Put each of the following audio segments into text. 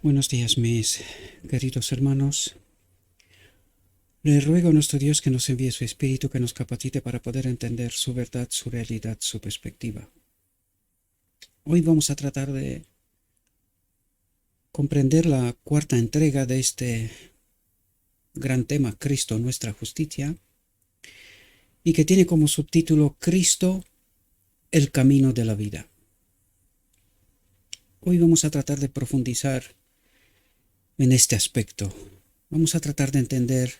Buenos días, mis queridos hermanos. Le ruego a nuestro Dios que nos envíe su Espíritu, que nos capacite para poder entender su verdad, su realidad, su perspectiva. Hoy vamos a tratar de comprender la cuarta entrega de este gran tema, Cristo, nuestra justicia, y que tiene como subtítulo Cristo, el camino de la vida. Hoy vamos a tratar de profundizar en este aspecto. Vamos a tratar de entender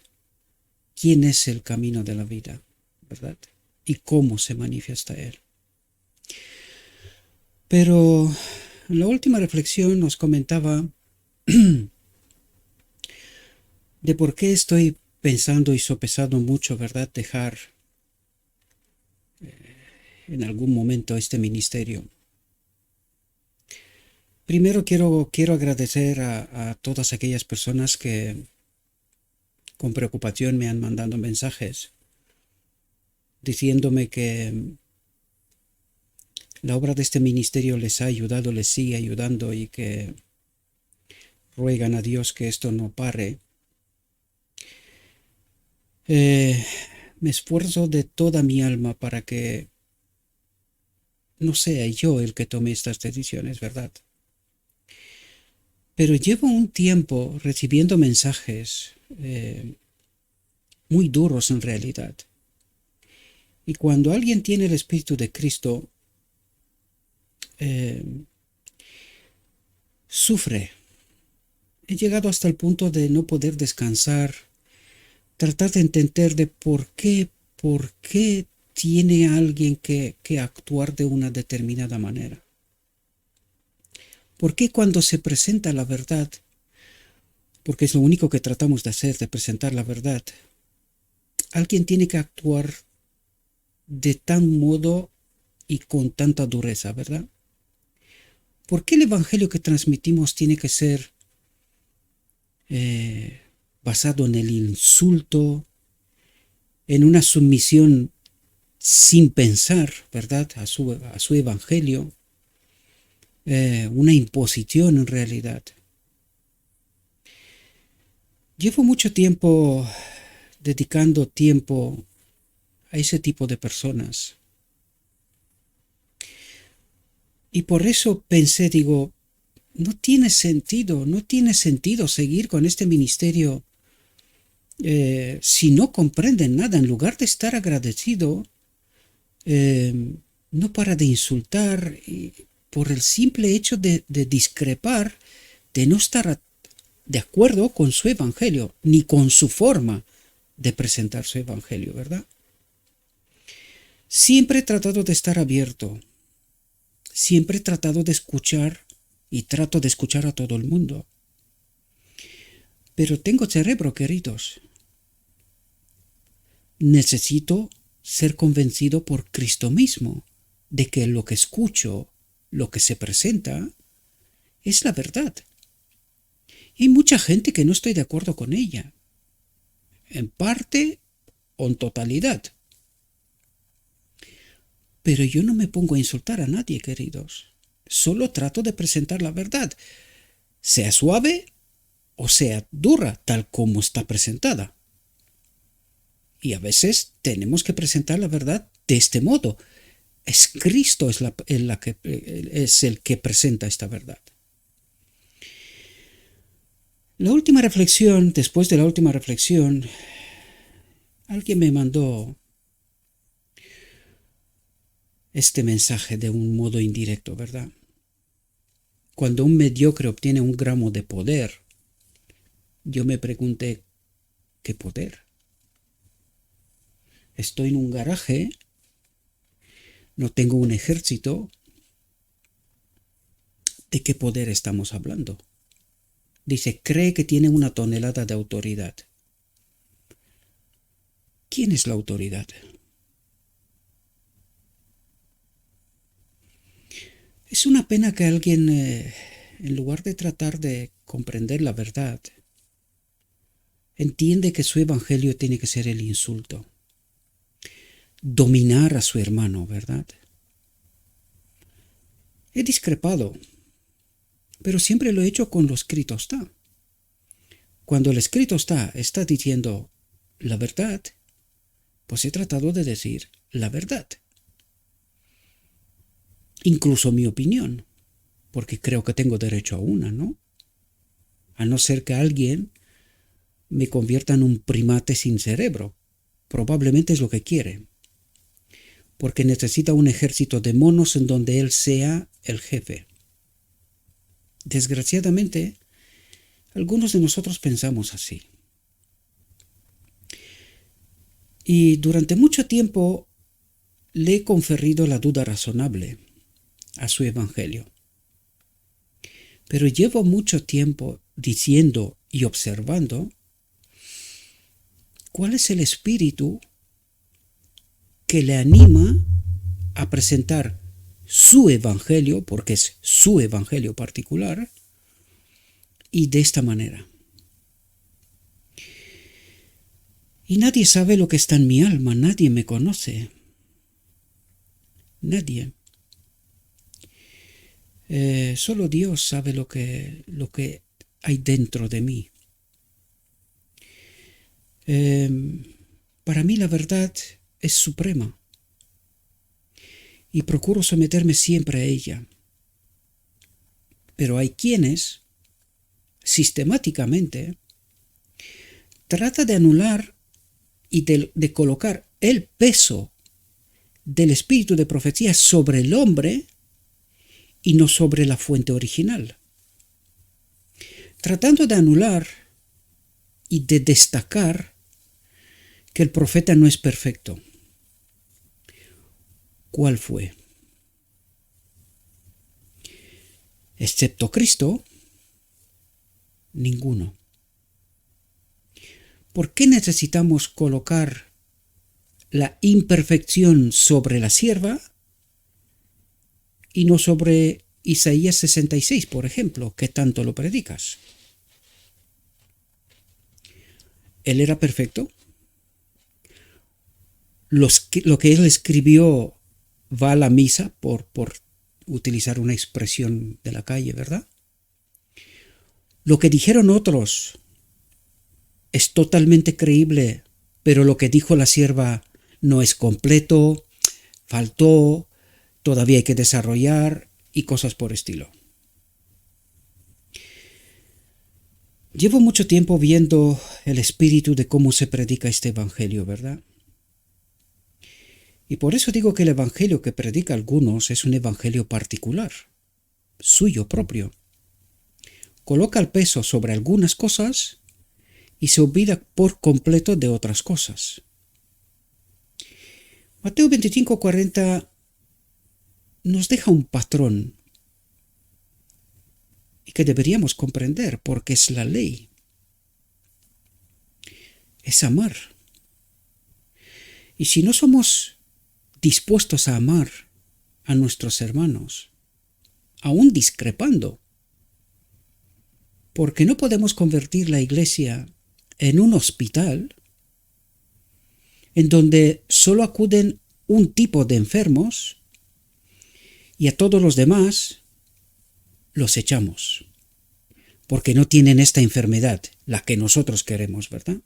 quién es el camino de la vida, ¿verdad? Y cómo se manifiesta él. Pero en la última reflexión nos comentaba de por qué estoy pensando y sopesando mucho, ¿verdad? Dejar en algún momento este ministerio. Primero quiero agradecer a todas aquellas personas que con preocupación me han mandado mensajes diciéndome que la obra de este ministerio les ha ayudado, les sigue ayudando y que ruegan a Dios que esto no pare. Me esfuerzo de toda mi alma para que no sea yo el que tome estas decisiones, ¿verdad? Pero llevo un tiempo recibiendo mensajes muy duros en realidad. Y cuando alguien tiene el Espíritu de Cristo, eh, sufre. He llegado hasta el punto de no poder descansar, tratar de entender de por qué tiene alguien que actuar de una determinada manera. ¿Por qué cuando se presenta la verdad, porque es lo único que tratamos de hacer, de presentar la verdad, alguien tiene que actuar de tan modo y con tanta dureza, ¿verdad? ¿Por qué el evangelio que transmitimos tiene que ser basado en el insulto, en una sumisión sin pensar, ¿verdad? A su evangelio, una imposición en realidad? Llevo mucho tiempo dedicando tiempo a ese tipo de personas. Y por eso pensé, digo, no tiene sentido seguir con este ministerio si no comprenden nada. En lugar de estar agradecido, eh, no para de insultar por el simple hecho de discrepar, de no estar de acuerdo con su evangelio, ni con su forma de presentar su evangelio, ¿verdad? Siempre he tratado de estar abierto, siempre he tratado de escuchar y trato de escuchar a todo el mundo. Pero tengo cerebro, queridos. Necesito ser convencido por Cristo mismo de que lo que escucho, lo que se presenta, es la verdad. Y hay mucha gente que no estoy de acuerdo con ella, en parte o en totalidad. Pero yo no me pongo a insultar a nadie, queridos. Solo trato de presentar la verdad, sea suave o sea dura, tal como está presentada. Y a veces tenemos que presentar la verdad de este modo. Es Cristo es el que presenta esta verdad. La última reflexión, después de la última reflexión, alguien me mandó este mensaje de un modo indirecto, ¿verdad? Cuando un mediocre obtiene un gramo de poder, yo me pregunté, ¿qué poder? Estoy en un garaje, no tengo un ejército. ¿De qué poder estamos hablando? Dice, cree que tiene una tonelada de autoridad. ¿Quién es la autoridad? Es una pena que alguien, en lugar de tratar de comprender la verdad, entiende que su evangelio tiene que ser el insulto, dominar a su hermano, ¿verdad? He discrepado pero siempre lo he hecho con lo escrito está. Cuando el escrito está diciendo la verdad, pues he tratado de decir la verdad. Incluso mi opinión, porque creo que tengo derecho a una, ¿no? A no ser que alguien me convierta en un primate sin cerebro. Probablemente es lo que quiere, porque necesita un ejército de monos en donde él sea el jefe. Desgraciadamente, algunos de nosotros pensamos así. Y durante mucho tiempo le he conferido la duda razonable a su evangelio. Pero llevo mucho tiempo diciendo y observando cuál es el espíritu que le anima a presentar su evangelio, porque es su evangelio particular, y de esta manera. Y nadie sabe lo que está en mi alma, nadie me conoce. Nadie. Solo Dios sabe lo que hay dentro de mí. Para mí la verdad es suprema y procuro someterme siempre a ella. Pero hay quienes, sistemáticamente, tratan de anular y de colocar el peso del espíritu de profecía sobre el hombre y no sobre la fuente original, tratando de anular y de destacar que el profeta no es perfecto. ¿Cuál fue? Excepto Cristo, ninguno. ¿Por qué necesitamos colocar la imperfección sobre la sierva y no sobre Isaías 66, por ejemplo, que tanto lo predicas? ¿Él era perfecto? Lo que él escribió va a la misa, por utilizar una expresión de la calle, ¿verdad? Lo que dijeron otros es totalmente creíble, pero lo que dijo la sierva no es completo, faltó, todavía hay que desarrollar y cosas por estilo. Llevo mucho tiempo viendo el espíritu de cómo se predica este evangelio, ¿verdad? Y por eso digo que el evangelio que predica algunos es un evangelio particular, suyo propio. Coloca el peso sobre algunas cosas y se olvida por completo de otras cosas. Mateo 25:40 nos deja un patrón y que deberíamos comprender porque es la ley. Es amar. Y si no somos dispuestos a amar a nuestros hermanos, aún discrepando, porque no podemos convertir la iglesia en un hospital en donde solo acuden un tipo de enfermos y a todos los demás los echamos, porque no tienen esta enfermedad, la que nosotros queremos, ¿verdad?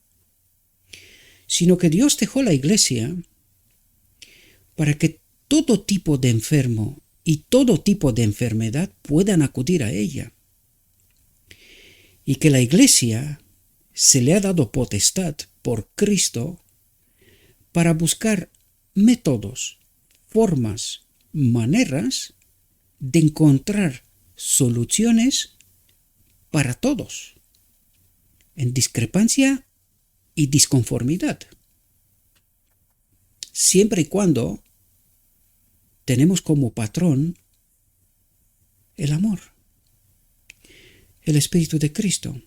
Sino que Dios dejó la iglesia para que todo tipo de enfermo y todo tipo de enfermedad puedan acudir a ella. Y que la iglesia se le ha dado potestad por Cristo para buscar métodos, formas, maneras de encontrar soluciones para todos, en discrepancia y disconformidad, siempre y cuando tenemos como patrón el amor, el Espíritu de Cristo.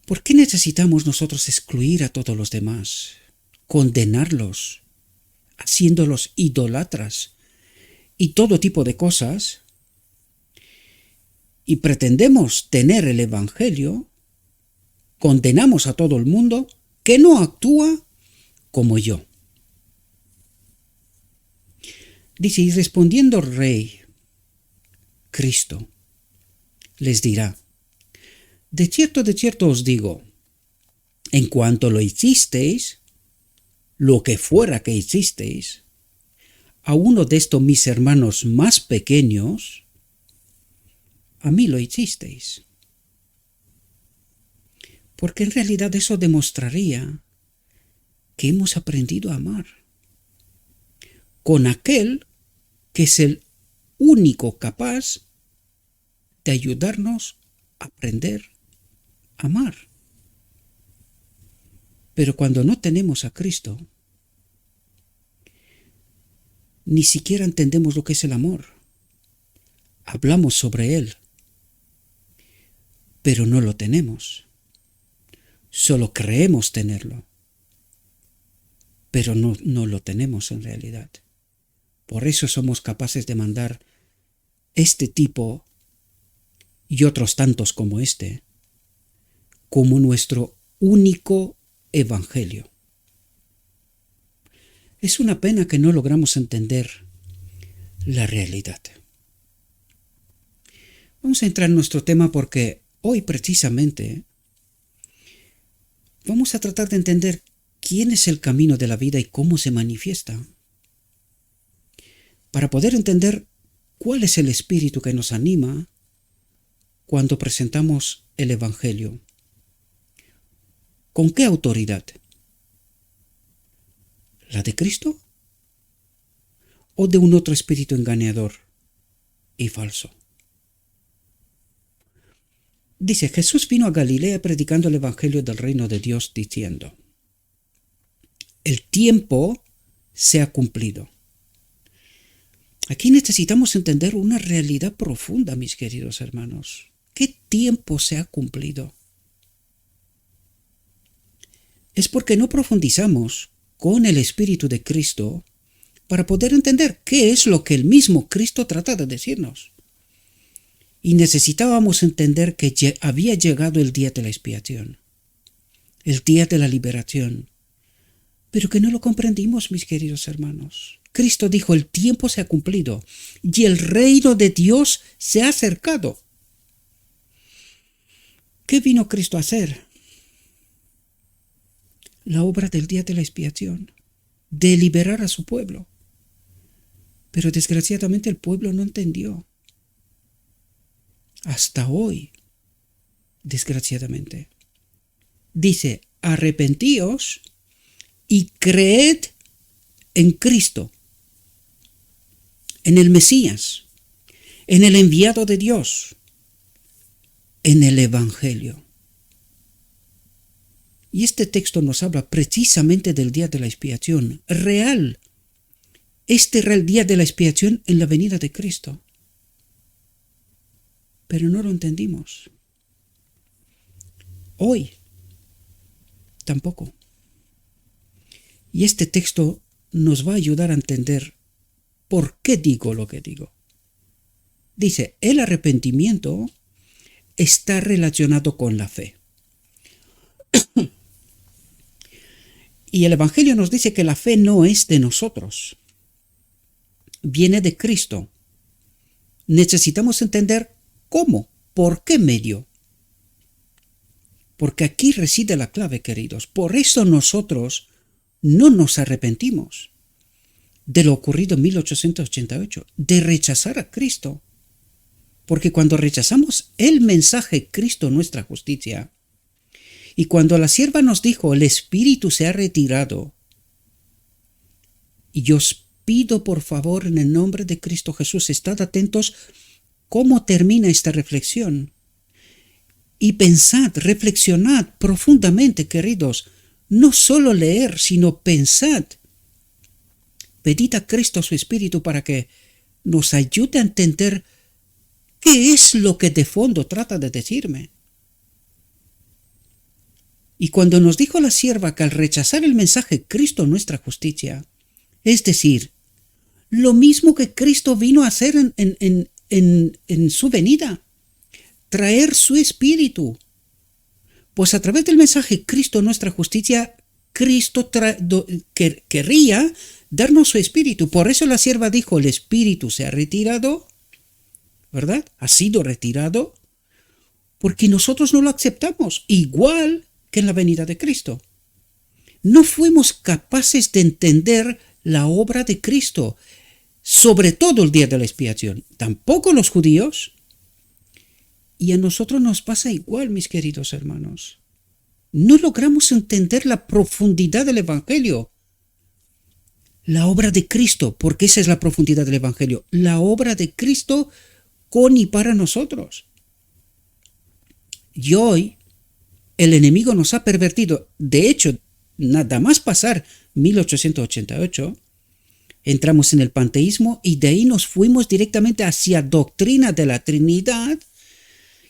¿Por qué necesitamos nosotros excluir a todos los demás, condenarlos, haciéndolos idólatras y todo tipo de cosas? Y pretendemos tener el Evangelio, condenamos a todo el mundo que no actúa como yo. Dice, y respondiendo el rey, Cristo, les dirá: de cierto os digo, en cuanto lo hicisteis, lo que fuera que hicisteis, a uno de estos mis hermanos más pequeños, a mí lo hicisteis. Porque en realidad eso demostraría que hemos aprendido a amar con aquel que es el único capaz de ayudarnos a aprender a amar. Pero cuando no tenemos a Cristo, ni siquiera entendemos lo que es el amor. Hablamos sobre él, pero no lo tenemos. Solo creemos tenerlo, pero no lo tenemos en realidad. Por eso somos capaces de mandar este tipo y otros tantos como este, como nuestro único evangelio. Es una pena que no logramos entender la realidad. Vamos a entrar en nuestro tema porque hoy precisamente vamos a tratar de entender quién es el camino de la vida y cómo se manifiesta, para poder entender cuál es el espíritu que nos anima cuando presentamos el Evangelio. ¿Con qué autoridad? ¿La de Cristo? ¿O de un otro espíritu engañador y falso? Dice: Jesús vino a Galilea predicando el Evangelio del reino de Dios, diciendo: el tiempo se ha cumplido. Aquí necesitamos entender una realidad profunda, mis queridos hermanos. ¿Qué tiempo se ha cumplido? Es porque no profundizamos con el Espíritu de Cristo para poder entender qué es lo que el mismo Cristo trata de decirnos. Y necesitábamos entender que había llegado el día de la expiación, el día de la liberación, pero que no lo comprendimos, mis queridos hermanos. Cristo dijo: el tiempo se ha cumplido y el reino de Dios se ha acercado. ¿Qué vino Cristo a hacer? La obra del día de la expiación, de liberar a su pueblo. Pero desgraciadamente el pueblo no entendió. Hasta hoy, desgraciadamente. Dice: arrepentíos y creed en Cristo, en el Mesías, en el enviado de Dios, en el Evangelio. Y este texto nos habla precisamente del día de la expiación real. Este era el día de la expiación en la venida de Cristo. Pero no lo entendimos. Hoy tampoco. Y este texto nos va a ayudar a entender por qué digo lo que digo. Dice: el arrepentimiento está relacionado con la fe. Y el Evangelio nos dice que la fe no es de nosotros, viene de Cristo. Necesitamos entender cómo, por qué medio. Porque aquí reside la clave, queridos. Por eso nosotros no nos arrepentimos de lo ocurrido en 1888, de rechazar a Cristo. Porque cuando rechazamos el mensaje Cristo nuestra justicia, y cuando la sierva nos dijo: el Espíritu se ha retirado, y yo os pido por favor en el nombre de Cristo Jesús, estad atentos cómo termina esta reflexión. Y pensad, reflexionad profundamente, queridos. No solo leer, sino pensad. Pedid a Cristo su Espíritu para que nos ayude a entender qué es lo que de fondo trata de decirme. Y cuando nos dijo la sierva que al rechazar el mensaje Cristo nuestra justicia, es decir, lo mismo que Cristo vino a hacer en su venida, traer su Espíritu, pues a través del mensaje Cristo nuestra justicia, Cristo querría darnos su Espíritu. Por eso la sierva dijo: el Espíritu se ha retirado, ¿verdad? Ha sido retirado porque nosotros no lo aceptamos, igual que en la venida de Cristo. No fuimos capaces de entender la obra de Cristo, sobre todo el día de la expiación. Tampoco los judíos. Y a nosotros nos pasa igual, mis queridos hermanos. No logramos entender la profundidad del Evangelio. La obra de Cristo, porque esa es la profundidad del Evangelio. La obra de Cristo con y para nosotros. Y hoy el enemigo nos ha pervertido. De hecho, nada más pasar 1888, entramos en el panteísmo y de ahí nos fuimos directamente hacia doctrina de la Trinidad.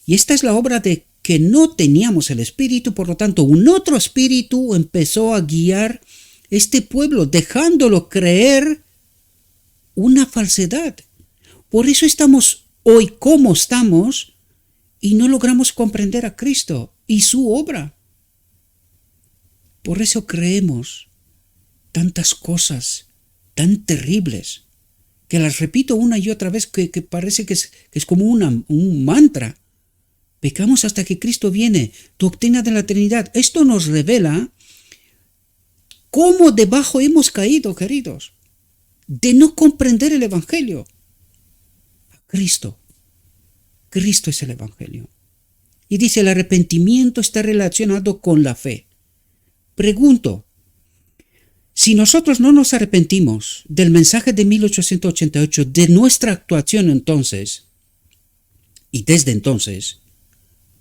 Y esta es la obra de que no teníamos el Espíritu, por lo tanto, un otro espíritu empezó a guiar este pueblo, dejándolo creer una falsedad. Por eso estamos hoy como estamos y no logramos comprender a Cristo y su obra. Por eso creemos tantas cosas tan terribles, que las repito una y otra vez, que parece que es como un mantra. Pecamos hasta que Cristo viene, doctrina de la Trinidad. Esto nos revela cómo debajo hemos caído, queridos, de no comprender el Evangelio. Cristo es el Evangelio. Y dice, el arrepentimiento está relacionado con la fe. Pregunto, si nosotros no nos arrepentimos del mensaje de 1888, de nuestra actuación entonces, y desde entonces,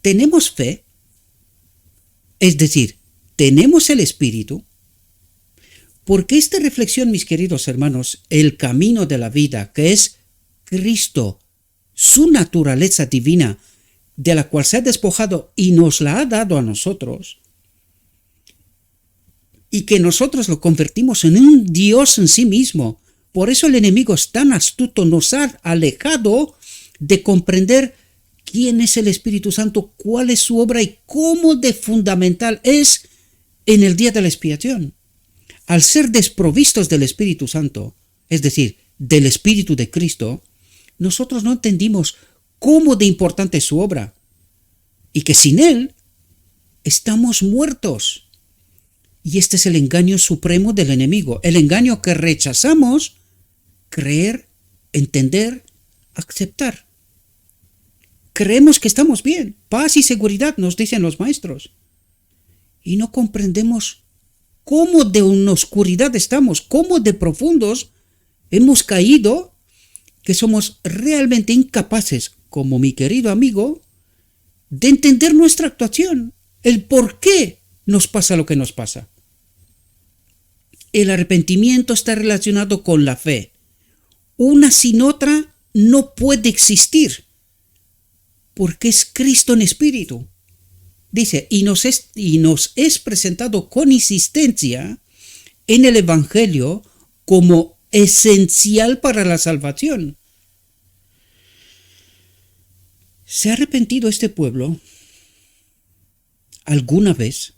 ¿tenemos fe? Es decir, ¿tenemos el Espíritu? Porque esta reflexión, mis queridos hermanos, el camino de la vida, que es Cristo, su naturaleza divina, de la cual se ha despojado y nos la ha dado a nosotros, y que nosotros lo convertimos en un Dios en sí mismo. Por eso el enemigo es tan astuto, nos ha alejado de comprender quién es el Espíritu Santo, cuál es su obra y cómo de fundamental es en el día de la expiación. Al ser desprovistos del Espíritu Santo, es decir, del Espíritu de Cristo, nosotros no entendimos cómo de importante es su obra y que sin Él estamos muertos. Y este es el engaño supremo del enemigo, el engaño que rechazamos creer, entender, aceptar. Creemos que estamos bien, paz y seguridad, nos dicen los maestros, y no comprendemos cómo de una oscuridad estamos, cómo de profundos hemos caído, que somos realmente incapaces, como mi querido amigo, de entender nuestra actuación, el por qué nos pasa lo que nos pasa. El arrepentimiento está relacionado con la fe. Una sin otra no puede existir, porque es Cristo en espíritu. Dice, y nos es presentado con insistencia en el Evangelio como esencial para la salvación. ¿Se ha arrepentido este pueblo alguna vez?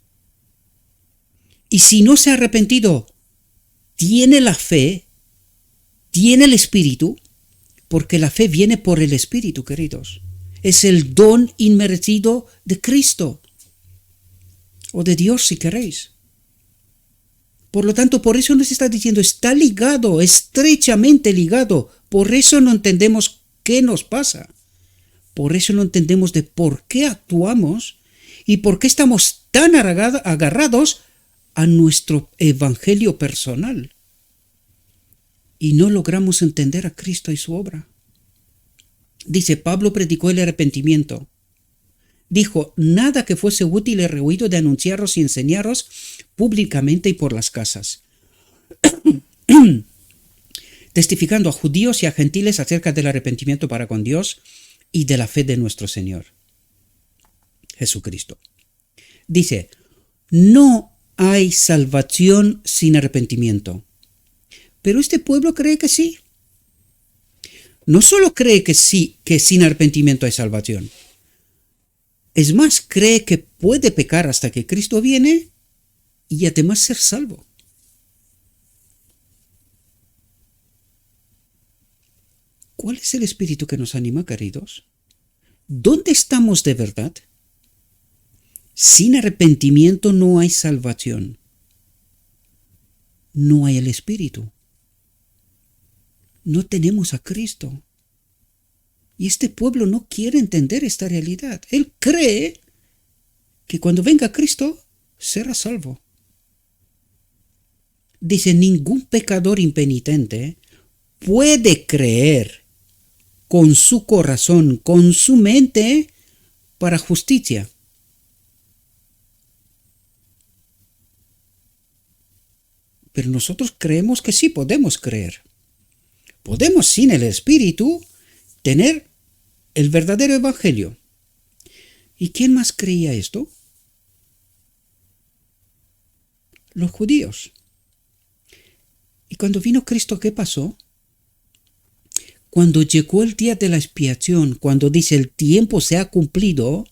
Y si no se ha arrepentido, ¿tiene la fe? ¿Tiene el Espíritu? Porque la fe viene por el Espíritu, queridos. Es el don inmerecido de Cristo, o de Dios si queréis. Por lo tanto, por eso nos está diciendo, está ligado, estrechamente ligado. Por eso no entendemos qué nos pasa. Por eso no entendemos de por qué actuamos y por qué estamos tan agarrados a nuestro evangelio personal. Y no logramos entender a Cristo y su obra. Dice, Pablo predicó el arrepentimiento. Dijo, nada que fuese útil y rehuido de anunciaros y enseñaros públicamente y por las casas, testificando a judíos y a gentiles acerca del arrepentimiento para con Dios y de la fe de nuestro Señor Jesucristo. Dice, no hay salvación sin arrepentimiento. Pero este pueblo cree que sí. No solo cree que sí, que sin arrepentimiento hay salvación. Es más, cree que puede pecar hasta que Cristo viene y además ser salvo. ¿Cuál es el espíritu que nos anima, queridos? ¿Dónde estamos de verdad? Sin arrepentimiento no hay salvación. No hay el espíritu. No tenemos a Cristo. Y este pueblo no quiere entender esta realidad. Él cree que cuando venga Cristo será salvo. Dice, ningún pecador impenitente puede creer con su corazón, con su mente, para justicia. Pero nosotros creemos que sí podemos creer. Podemos, sin el Espíritu, tener el verdadero evangelio. ¿Y quién más creía esto? Los judíos. Y cuando vino Cristo, ¿qué pasó? Cuando llegó el día de la expiación, cuando dice el tiempo se ha cumplido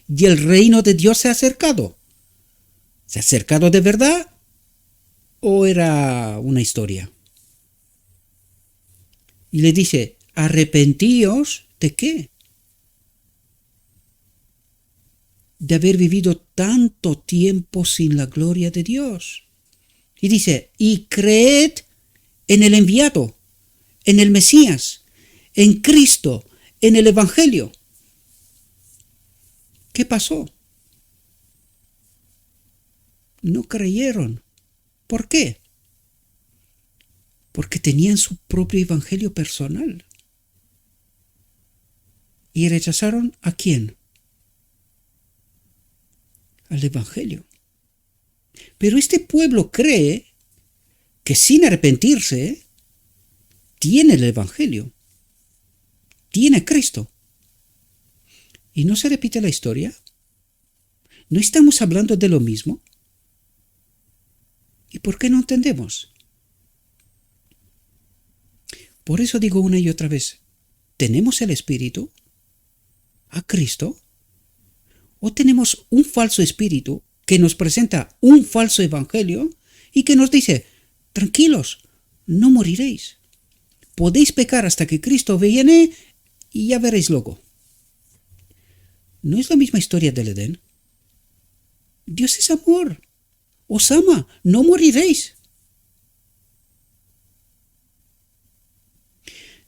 y el reino de Dios se ha acercado. ¿Se ha acercado de verdad o era una historia? Y le dice, arrepentíos ¿de qué? De haber vivido tanto tiempo sin la gloria de Dios. Y dice, y creed en el enviado, en el Mesías, en Cristo, en el Evangelio. ¿Qué pasó? No creyeron. ¿Por qué? Porque tenían su propio evangelio personal. ¿Y rechazaron a quién? Al evangelio. Pero este pueblo cree que sin arrepentirse tiene el evangelio, tiene a Cristo. ¿Y no se repite la historia? ¿No estamos hablando de lo mismo? ¿Y por qué no entendemos? Por eso digo una y otra vez, ¿tenemos el Espíritu? ¿A Cristo? ¿O tenemos un falso espíritu que nos presenta un falso evangelio y que nos dice, tranquilos, no moriréis? Podéis pecar hasta que Cristo viene y ya veréis luego. ¿No es la misma historia del Edén? Dios es amor. Os ama, no moriréis.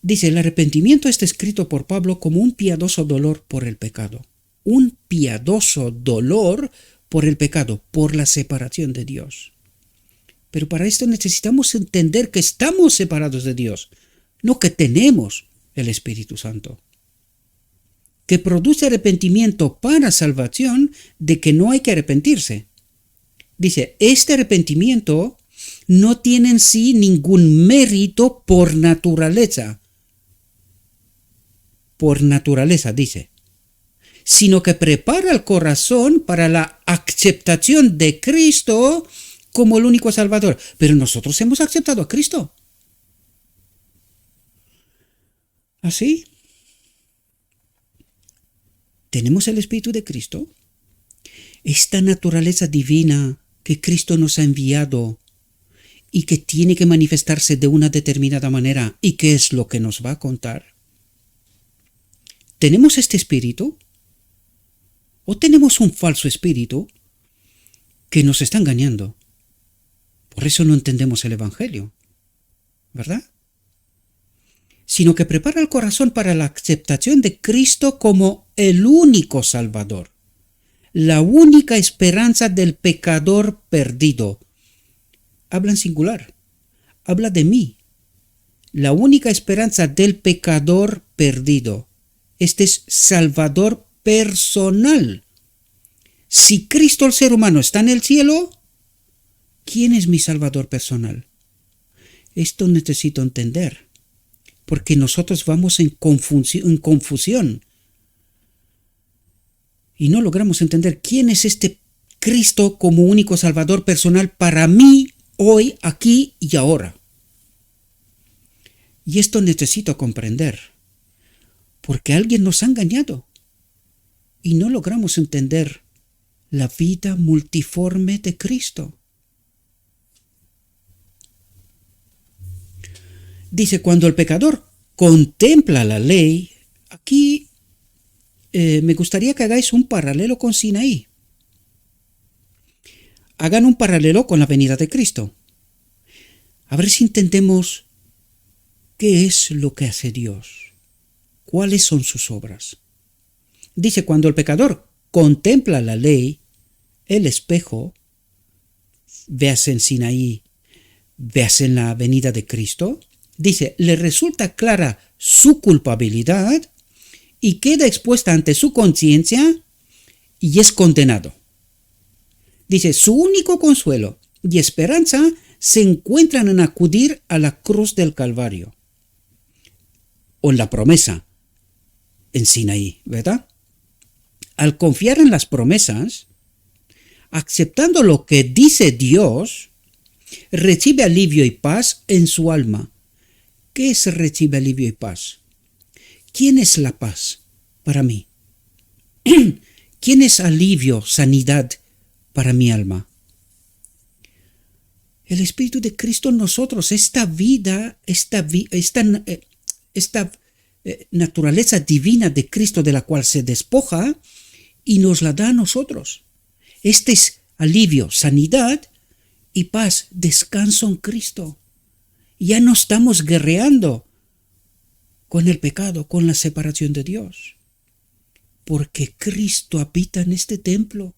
Dice, el arrepentimiento está escrito por Pablo como un piadoso dolor por el pecado. Un piadoso dolor por el pecado, por la separación de Dios. Pero para esto necesitamos entender que estamos separados de Dios, no que tenemos el Espíritu Santo, que produce arrepentimiento para salvación, de que no hay que arrepentirse. Dice, este arrepentimiento no tiene en sí ningún mérito por naturaleza. Por naturaleza, dice, sino que prepara el corazón para la aceptación de Cristo como el único Salvador. Pero nosotros hemos aceptado a Cristo. ¿Así? ¿Tenemos el Espíritu de Cristo? Esta naturaleza divina que Cristo nos ha enviado y que tiene que manifestarse de una determinada manera, y que es lo que nos va a contar. ¿Tenemos este espíritu? ¿O tenemos un falso espíritu que nos está engañando? Por eso no entendemos el Evangelio, ¿verdad? Sino que prepara el corazón para la aceptación de Cristo como el único Salvador, la única esperanza del pecador perdido. Habla en singular, habla de mí, la única esperanza del pecador perdido. Este es Salvador personal. Si Cristo el ser humano está en el cielo, ¿quién es mi Salvador personal? Esto necesito entender, porque nosotros vamos en confusión y no logramos entender quién es este Cristo como único Salvador personal para mí hoy, aquí y ahora. Y esto necesito comprender, porque alguien nos ha engañado y no logramos entender la vida multiforme de Cristo. Dice, cuando el pecador contempla la ley, aquí me gustaría que hagáis un paralelo con Sinaí. Hagan un paralelo con la venida de Cristo. A ver si entendemos qué es lo que hace Dios, cuáles son sus obras. Dice, cuando el pecador contempla la ley, el espejo, veas en Sinaí, veas en la venida de Cristo, dice, le resulta clara su culpabilidad y queda expuesta ante su conciencia y es condenado. Dice, su único consuelo y esperanza se encuentran en acudir a la cruz del Calvario o en la promesa en Sinaí, ¿verdad? Al confiar en las promesas, aceptando lo que dice Dios, recibe alivio y paz en su alma. ¿Qué es recibe alivio y paz? ¿Quién es la paz para mí? ¿Quién es alivio, sanidad para mi alma? El Espíritu de Cristo en nosotros, esta vida, esta naturaleza divina de Cristo de la cual se despoja y nos la da a nosotros. Este es alivio, sanidad y paz, descanso en Cristo. Ya no estamos guerreando con el pecado, con la separación de Dios, porque Cristo habita en este templo.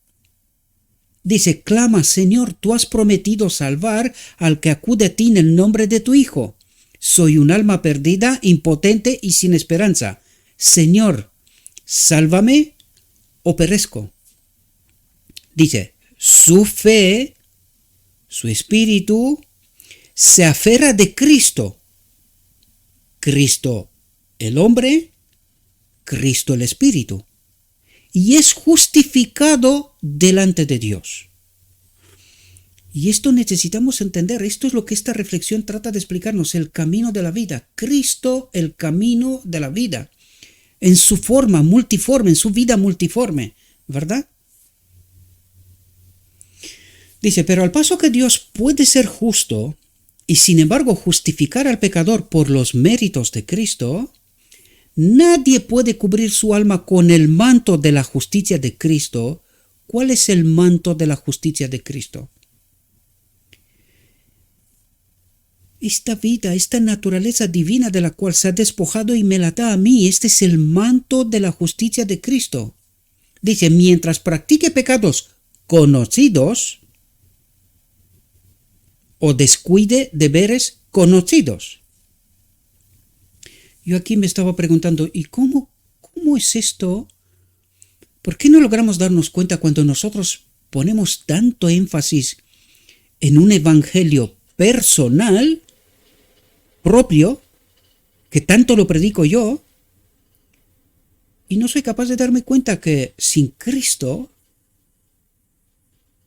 Dice, clama, Señor, tú has prometido salvar al que acude a ti en el nombre de tu Hijo. Soy un alma perdida, impotente y sin esperanza. Señor, sálvame o perezco. Dice, su fe, su espíritu, se aferra de Cristo. Cristo el hombre, Cristo el espíritu. Y es justificado delante de Dios. Y esto necesitamos entender, esto es lo que esta reflexión trata de explicarnos, el camino de la vida. Cristo, el camino de la vida, en su forma multiforme, en su vida multiforme, ¿verdad? Dice, pero al paso que Dios puede ser justo y sin embargo justificar al pecador por los méritos de Cristo, nadie puede cubrir su alma con el manto de la justicia de Cristo. ¿Cuál es el manto de la justicia de Cristo? Esta vida, esta naturaleza divina de la cual se ha despojado y me la da a mí, este es el manto de la justicia de Cristo. Dice, mientras practique pecados conocidos o descuide deberes conocidos. Yo aquí me estaba preguntando, ¿y cómo es esto? ¿Por qué no logramos darnos cuenta cuando nosotros ponemos tanto énfasis en un evangelio personal, propio, que tanto lo predico yo, y no soy capaz de darme cuenta que sin Cristo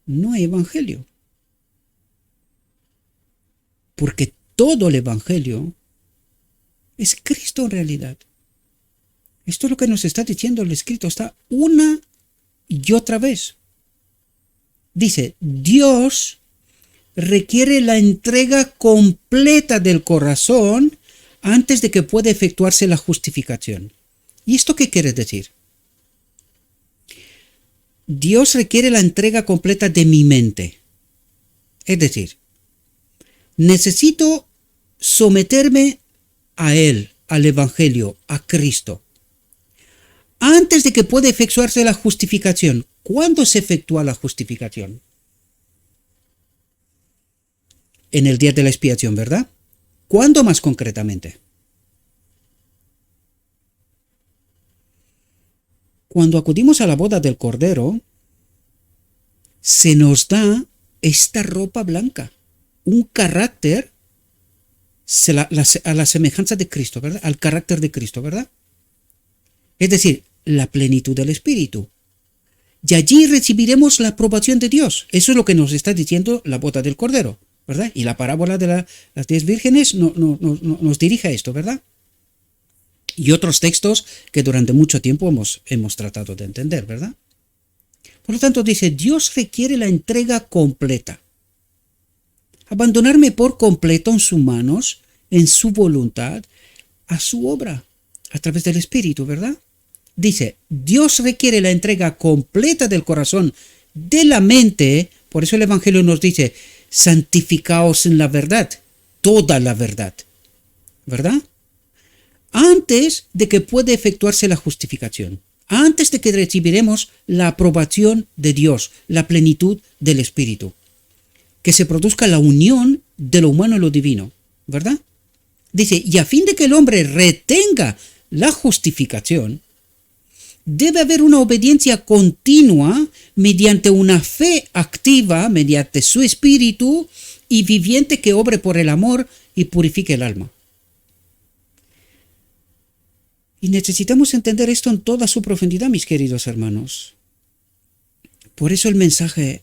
no hay evangelio? Porque todo el evangelio es Cristo en realidad. Esto es lo que nos está diciendo el escrito, está una y otra vez. Dice, Dios requiere la entrega completa del corazón antes de que pueda efectuarse la justificación. ¿Y esto qué quiere decir? Dios requiere la entrega completa de mi mente. Es decir, necesito someterme a Él, al Evangelio, a Cristo, antes de que pueda efectuarse la justificación. ¿Cuándo se efectúa la justificación? En el día de la expiación, ¿verdad? ¿Cuándo más concretamente? Cuando acudimos a la boda del Cordero, se nos da esta ropa blanca, un carácter a la semejanza de Cristo, ¿verdad? Al carácter de Cristo, ¿verdad? Es decir, la plenitud del Espíritu. Y allí recibiremos la aprobación de Dios. Eso es lo que nos está diciendo la boda del Cordero, ¿verdad? Y la parábola de las 10 vírgenes nos dirige a esto, ¿verdad? Y otros textos que durante mucho tiempo hemos tratado de entender, ¿verdad? Por lo tanto, dice, Dios requiere la entrega completa. Abandonarme por completo en sus manos, en su voluntad, a su obra a través del Espíritu, ¿verdad? Dice, Dios requiere la entrega completa del corazón, de la mente. Por eso el Evangelio nos dice, santificaos en la verdad, toda la verdad, ¿verdad? Antes de que pueda efectuarse la justificación, antes de que recibiremos la aprobación de Dios, la plenitud del Espíritu, que se produzca la unión de lo humano y lo divino, ¿verdad? Dice, y a fin de que el hombre retenga la justificación, debe haber una obediencia continua mediante una fe activa, mediante su espíritu y viviente que obre por el amor y purifique el alma. Y necesitamos entender esto en toda su profundidad, mis queridos hermanos. Por eso el mensaje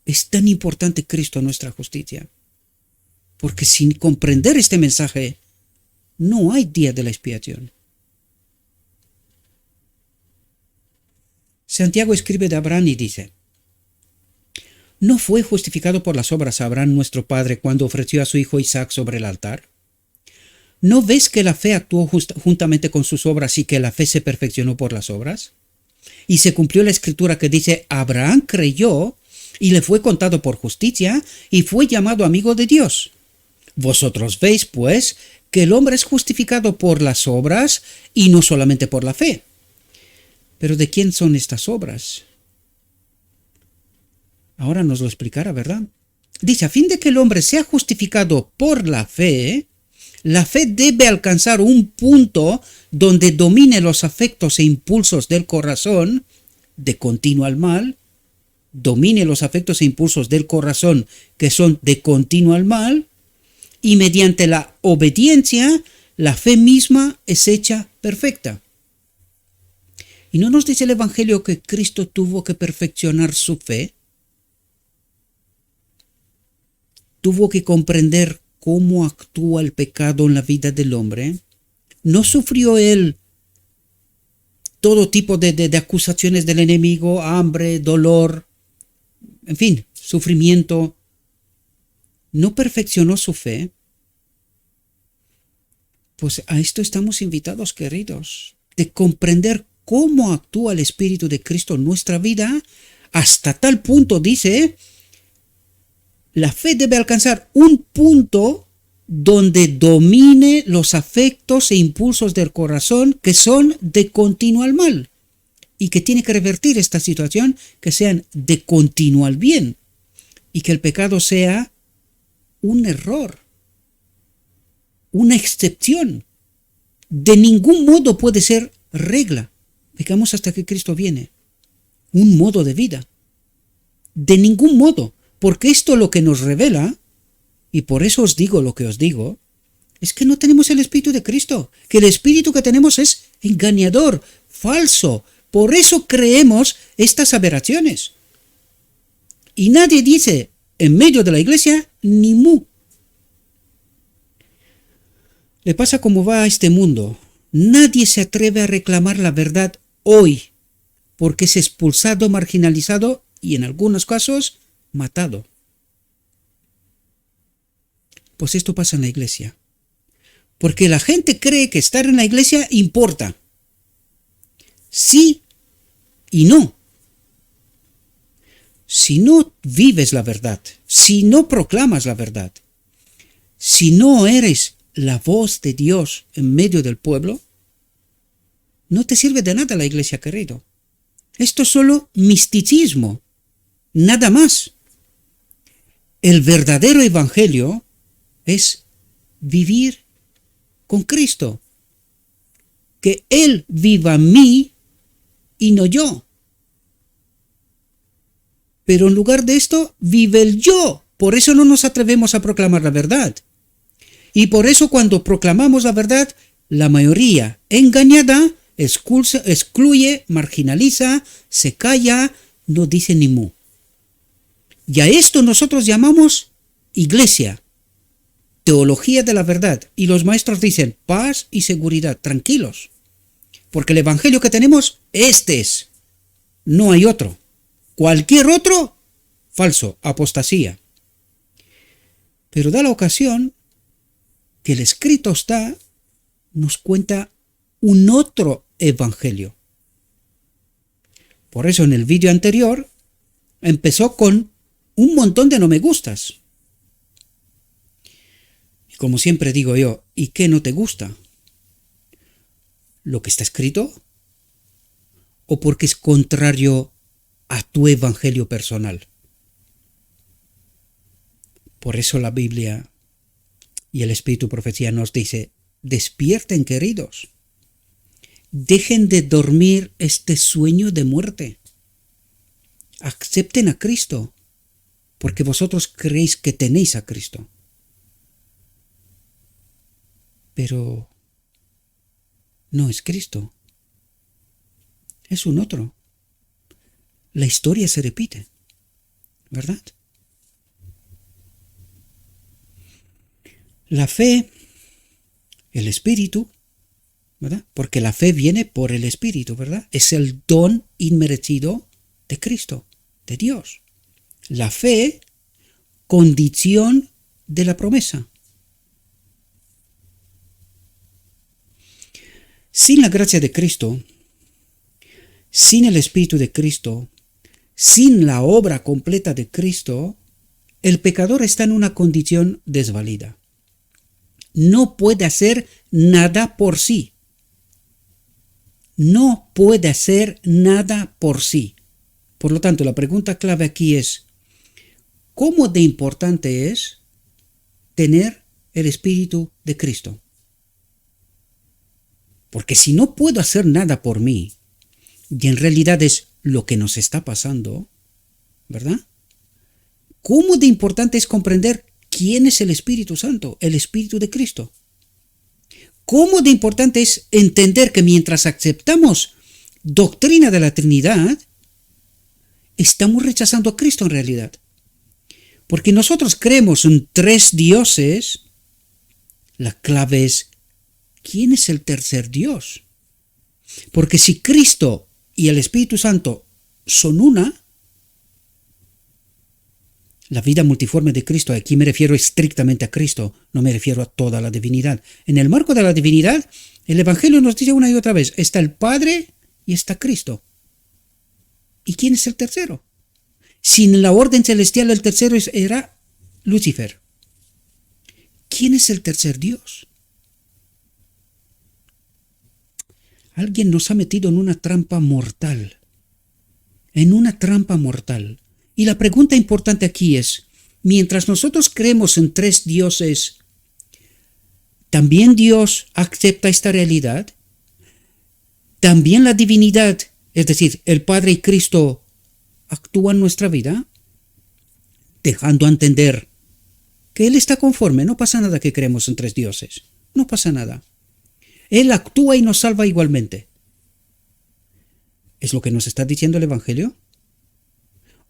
es tan importante, Cristo, nuestra justicia. Porque sin comprender este mensaje, no hay día de la expiación. Santiago escribe de Abraham y dice, ¿no fue justificado por las obras Abraham nuestro padre cuando ofreció a su hijo Isaac sobre el altar? ¿No ves que la fe actuó juntamente con sus obras y que la fe se perfeccionó por las obras? Y se cumplió la escritura que dice, Abraham creyó y le fue contado por justicia y fue llamado amigo de Dios. Vosotros veis, pues, que el hombre es justificado por las obras y no solamente por la fe. Pero ¿de quién son estas obras? Ahora nos lo explicará, ¿verdad? Dice, a fin de que el hombre sea justificado por la fe debe alcanzar un punto donde domine los afectos e impulsos del corazón de continuo al mal, domine los afectos e impulsos del corazón que son de continuo al mal, y mediante la obediencia, la fe misma es hecha perfecta. ¿Y no nos dice el Evangelio que Cristo tuvo que perfeccionar su fe? Tuvo que comprender cómo actúa el pecado en la vida del hombre. ¿No sufrió él todo tipo de acusaciones del enemigo, hambre, dolor, en fin, sufrimiento? ¿No perfeccionó su fe? Pues a esto estamos invitados, queridos, de comprender cómo actúa el Espíritu de Cristo en nuestra vida, hasta tal punto, dice, la fe debe alcanzar un punto donde domine los afectos e impulsos del corazón que son de continuo al mal, y que tiene que revertir esta situación, que sean de continuo al bien, y que el pecado sea un error, una excepción. De ningún modo puede ser regla. Pecamos hasta que Cristo viene. Un modo de vida. De ningún modo. Porque esto lo que nos revela, y por eso os digo lo que os digo, es que no tenemos el Espíritu de Cristo. Que el Espíritu que tenemos es engañador, falso. Por eso creemos estas aberraciones. Y nadie dice en medio de la iglesia ni mu. Le pasa como va a este mundo. Nadie se atreve a reclamar la verdad hoy, porque es expulsado, marginalizado y en algunos casos matado. Pues esto pasa en la iglesia. Porque la gente cree que estar en la iglesia importa. Sí y no. Si no vives la verdad, si no proclamas la verdad, si no eres la voz de Dios en medio del pueblo, no te sirve de nada la iglesia, querido. Esto es solo misticismo, nada más. El verdadero evangelio es vivir con Cristo. Que Él viva en mí y no yo. Pero en lugar de esto, vive el yo. Por eso no nos atrevemos a proclamar la verdad. Y por eso cuando proclamamos la verdad, la mayoría engañada excluye, marginaliza, se calla, no dice ni mu. Y a esto nosotros llamamos iglesia, teología de la verdad. Y los maestros dicen paz y seguridad, tranquilos. Porque el evangelio que tenemos, este es. No hay otro. Cualquier otro, falso, apostasía. Pero da la ocasión que el escrito está nos cuenta un otro evangelio. Por eso en el vídeo anterior empezó con un montón de no me gustas. Y como siempre digo yo, ¿y qué no te gusta? ¿Lo que está escrito? ¿O porque es contrario a tu evangelio personal? Por eso la Biblia y el Espíritu Profecía nos dice, despierten, queridos. Dejen de dormir este sueño de muerte. Acepten a Cristo, porque vosotros creéis que tenéis a Cristo. Pero no es Cristo. Es un otro. La historia se repite, ¿verdad? La fe, el Espíritu, ¿verdad? Porque la fe viene por el Espíritu, ¿verdad? Es el don inmerecido de Cristo, de Dios. La fe, condición de la promesa. Sin la gracia de Cristo, sin el Espíritu de Cristo, sin la obra completa de Cristo, el pecador está en una condición desvalida. No puede hacer nada por sí. No puede hacer nada por sí. Por lo tanto, la pregunta clave aquí es, ¿cómo de importante es tener el Espíritu de Cristo? Porque si no puedo hacer nada por mí, y en realidad es lo que nos está pasando, ¿verdad? ¿Cómo de importante es comprender quién es el Espíritu Santo, el Espíritu de Cristo? ¿Cómo de importante es entender que mientras aceptamos doctrina de la Trinidad, estamos rechazando a Cristo en realidad? Porque nosotros creemos en tres dioses, la clave es, ¿quién es el tercer Dios? Porque si Cristo y el Espíritu Santo son una, la vida multiforme de Cristo, aquí me refiero estrictamente a Cristo, no me refiero a toda la divinidad. En el marco de la divinidad, el Evangelio nos dice una y otra vez, está el Padre y está Cristo. ¿Y quién es el tercero? Si en la orden celestial el tercero era Lucifer. ¿Quién es el tercer Dios? Alguien nos ha metido en una trampa mortal. En una trampa mortal. Y la pregunta importante aquí es, mientras nosotros creemos en tres dioses, ¿también Dios acepta esta realidad? ¿También la divinidad, es decir, el Padre y Cristo, actúan en nuestra vida? Dejando a entender que Él está conforme, no pasa nada que creemos en tres dioses, no pasa nada. Él actúa y nos salva igualmente. ¿Es lo que nos está diciendo el Evangelio?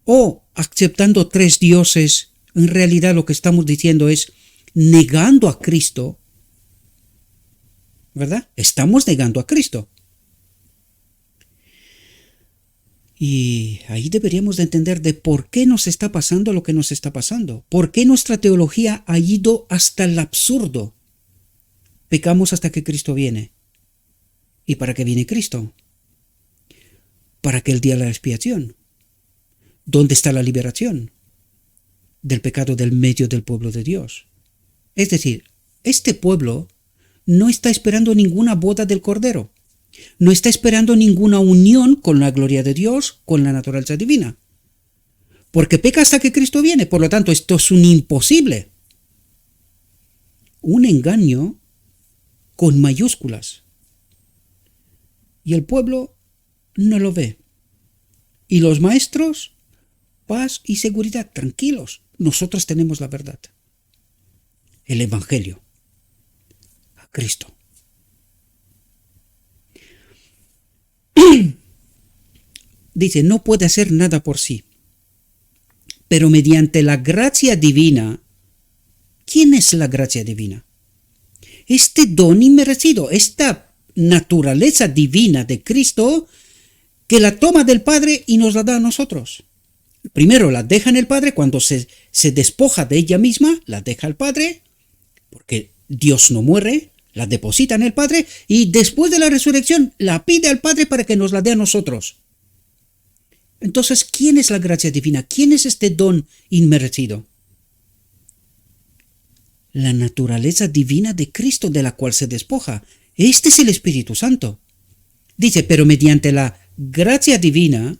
O aceptando tres dioses, en realidad lo que estamos diciendo es negando a Cristo, ¿verdad? Estamos negando a Cristo. Y ahí deberíamos de entender de por qué nos está pasando lo que nos está pasando. ¿Por qué nuestra teología ha ido hasta el absurdo? Pecamos hasta que Cristo viene. ¿Y para qué viene Cristo? Para que el día de la expiación. ¿Dónde está la liberación del pecado del medio del pueblo de Dios? Es decir, este pueblo no está esperando ninguna boda del Cordero. No está esperando ninguna unión con la gloria de Dios, con la naturaleza divina. Porque peca hasta que Cristo viene. Por lo tanto, esto es un imposible. Un engaño con mayúsculas. Y el pueblo no lo ve. Y los maestros, paz y seguridad, tranquilos. Nosotros tenemos la verdad. El Evangelio. A Cristo. Dice, no puede hacer nada por sí. Pero mediante la gracia divina, ¿quién es la gracia divina? Este don inmerecido, esta naturaleza divina de Cristo, que la toma del Padre y nos la da a nosotros. Primero la deja en el Padre, cuando se despoja de ella misma, la deja al Padre, porque Dios no muere, la deposita en el Padre y después de la resurrección la pide al Padre para que nos la dé a nosotros. Entonces, ¿quién es la gracia divina? ¿Quién es este don inmerecido? La naturaleza divina de Cristo de la cual se despoja. Este es el Espíritu Santo. Dice, pero mediante la gracia divina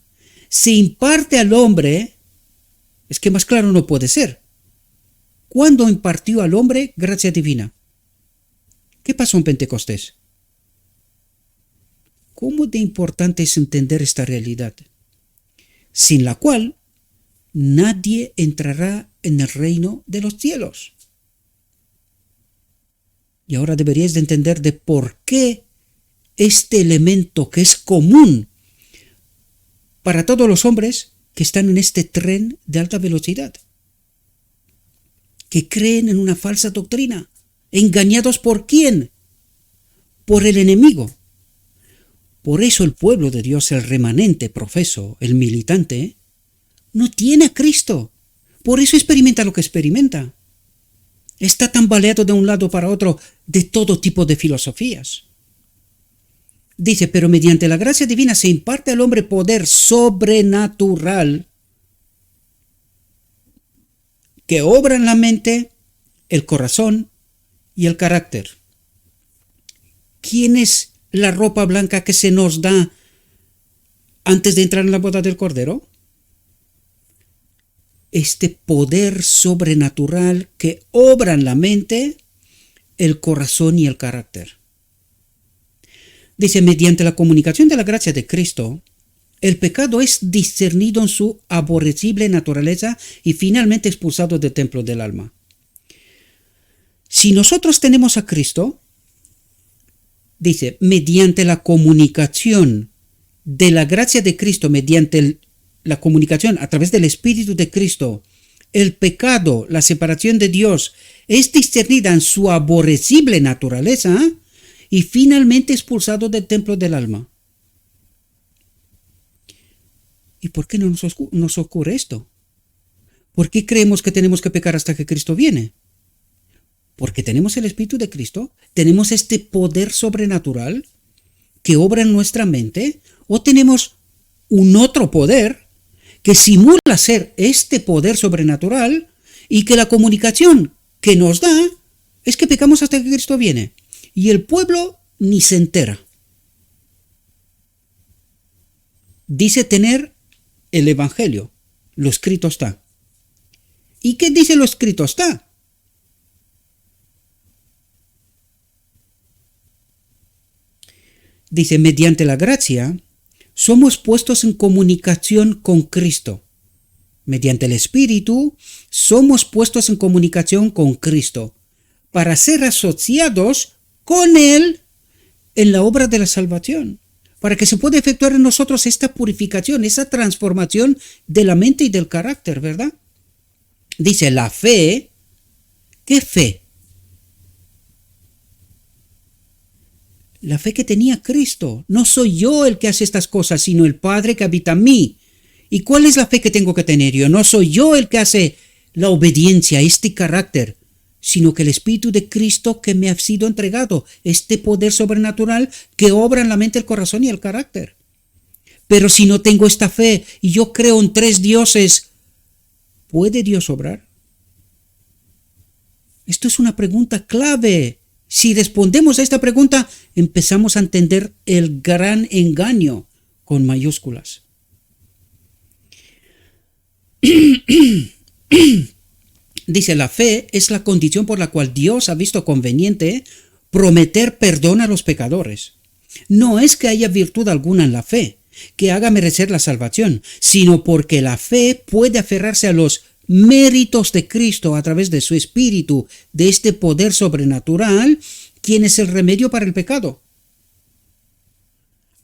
se imparte al hombre, es que más claro no puede ser. ¿Cuándo impartió al hombre gracia divina? ¿Qué pasó en Pentecostés? ¿Cómo de importante es entender esta realidad? Sin la cual nadie entrará en el reino de los cielos. Y ahora deberíais de entender de por qué este elemento que es común para todos los hombres que están en este tren de alta velocidad, que creen en una falsa doctrina, engañados ¿por quién? Por el enemigo. Por eso el pueblo de Dios, el remanente profeso, el militante, no tiene a Cristo. Por eso experimenta lo que experimenta. Está tambaleado de un lado para otro de todo tipo de filosofías. Dice, pero mediante la gracia divina se imparte al hombre poder sobrenatural que obra en la mente, el corazón y el carácter. ¿Quién es la ropa blanca que se nos da antes de entrar en la boda del Cordero? Este poder sobrenatural que obra en la mente, el corazón y el carácter. Dice, mediante la comunicación de la gracia de Cristo, el pecado es discernido en su aborrecible naturaleza y finalmente expulsado del templo del alma. Si nosotros tenemos a Cristo, dice, mediante la comunicación de la gracia de Cristo, mediante la comunicación a través del Espíritu de Cristo, el pecado, la separación de Dios, es discernida en su aborrecible naturaleza y finalmente expulsado del templo del alma. ¿Y por qué no nos ocurre esto? ¿Por qué creemos que tenemos que pecar hasta que Cristo viene? Porque tenemos el Espíritu de Cristo, tenemos este poder sobrenatural que obra en nuestra mente, o tenemos un otro poder que simula ser este poder sobrenatural y que la comunicación que nos da es que pecamos hasta que Cristo viene. Y el pueblo ni se entera. Dice tener el Evangelio, lo escrito está. ¿Y qué dice lo escrito está? Dice, mediante la gracia, somos puestos en comunicación con Cristo. Mediante el Espíritu, somos puestos en comunicación con Cristo, para ser asociados con Él en la obra de la salvación, para que se pueda efectuar en nosotros esta purificación, esa transformación de la mente y del carácter, ¿verdad? Dice, la fe, ¿qué fe? La fe que tenía Cristo. No soy yo el que hace estas cosas, sino el Padre que habita en mí. ¿Y cuál es la fe que tengo que tener yo? No soy yo el que hace la obediencia, este carácter, sino que el Espíritu de Cristo que me ha sido entregado, este poder sobrenatural que obra en la mente, el corazón y el carácter. Pero si no tengo esta fe y yo creo en tres dioses, ¿puede Dios obrar? Esto es una pregunta clave. Si respondemos a esta pregunta, empezamos a entender el gran engaño con mayúsculas. Dice, la fe es la condición por la cual Dios ha visto conveniente prometer perdón a los pecadores. No es que haya virtud alguna en la fe que haga merecer la salvación, sino porque la fe puede aferrarse a los méritos de Cristo a través de su Espíritu, de este poder sobrenatural, quien es el remedio para el pecado.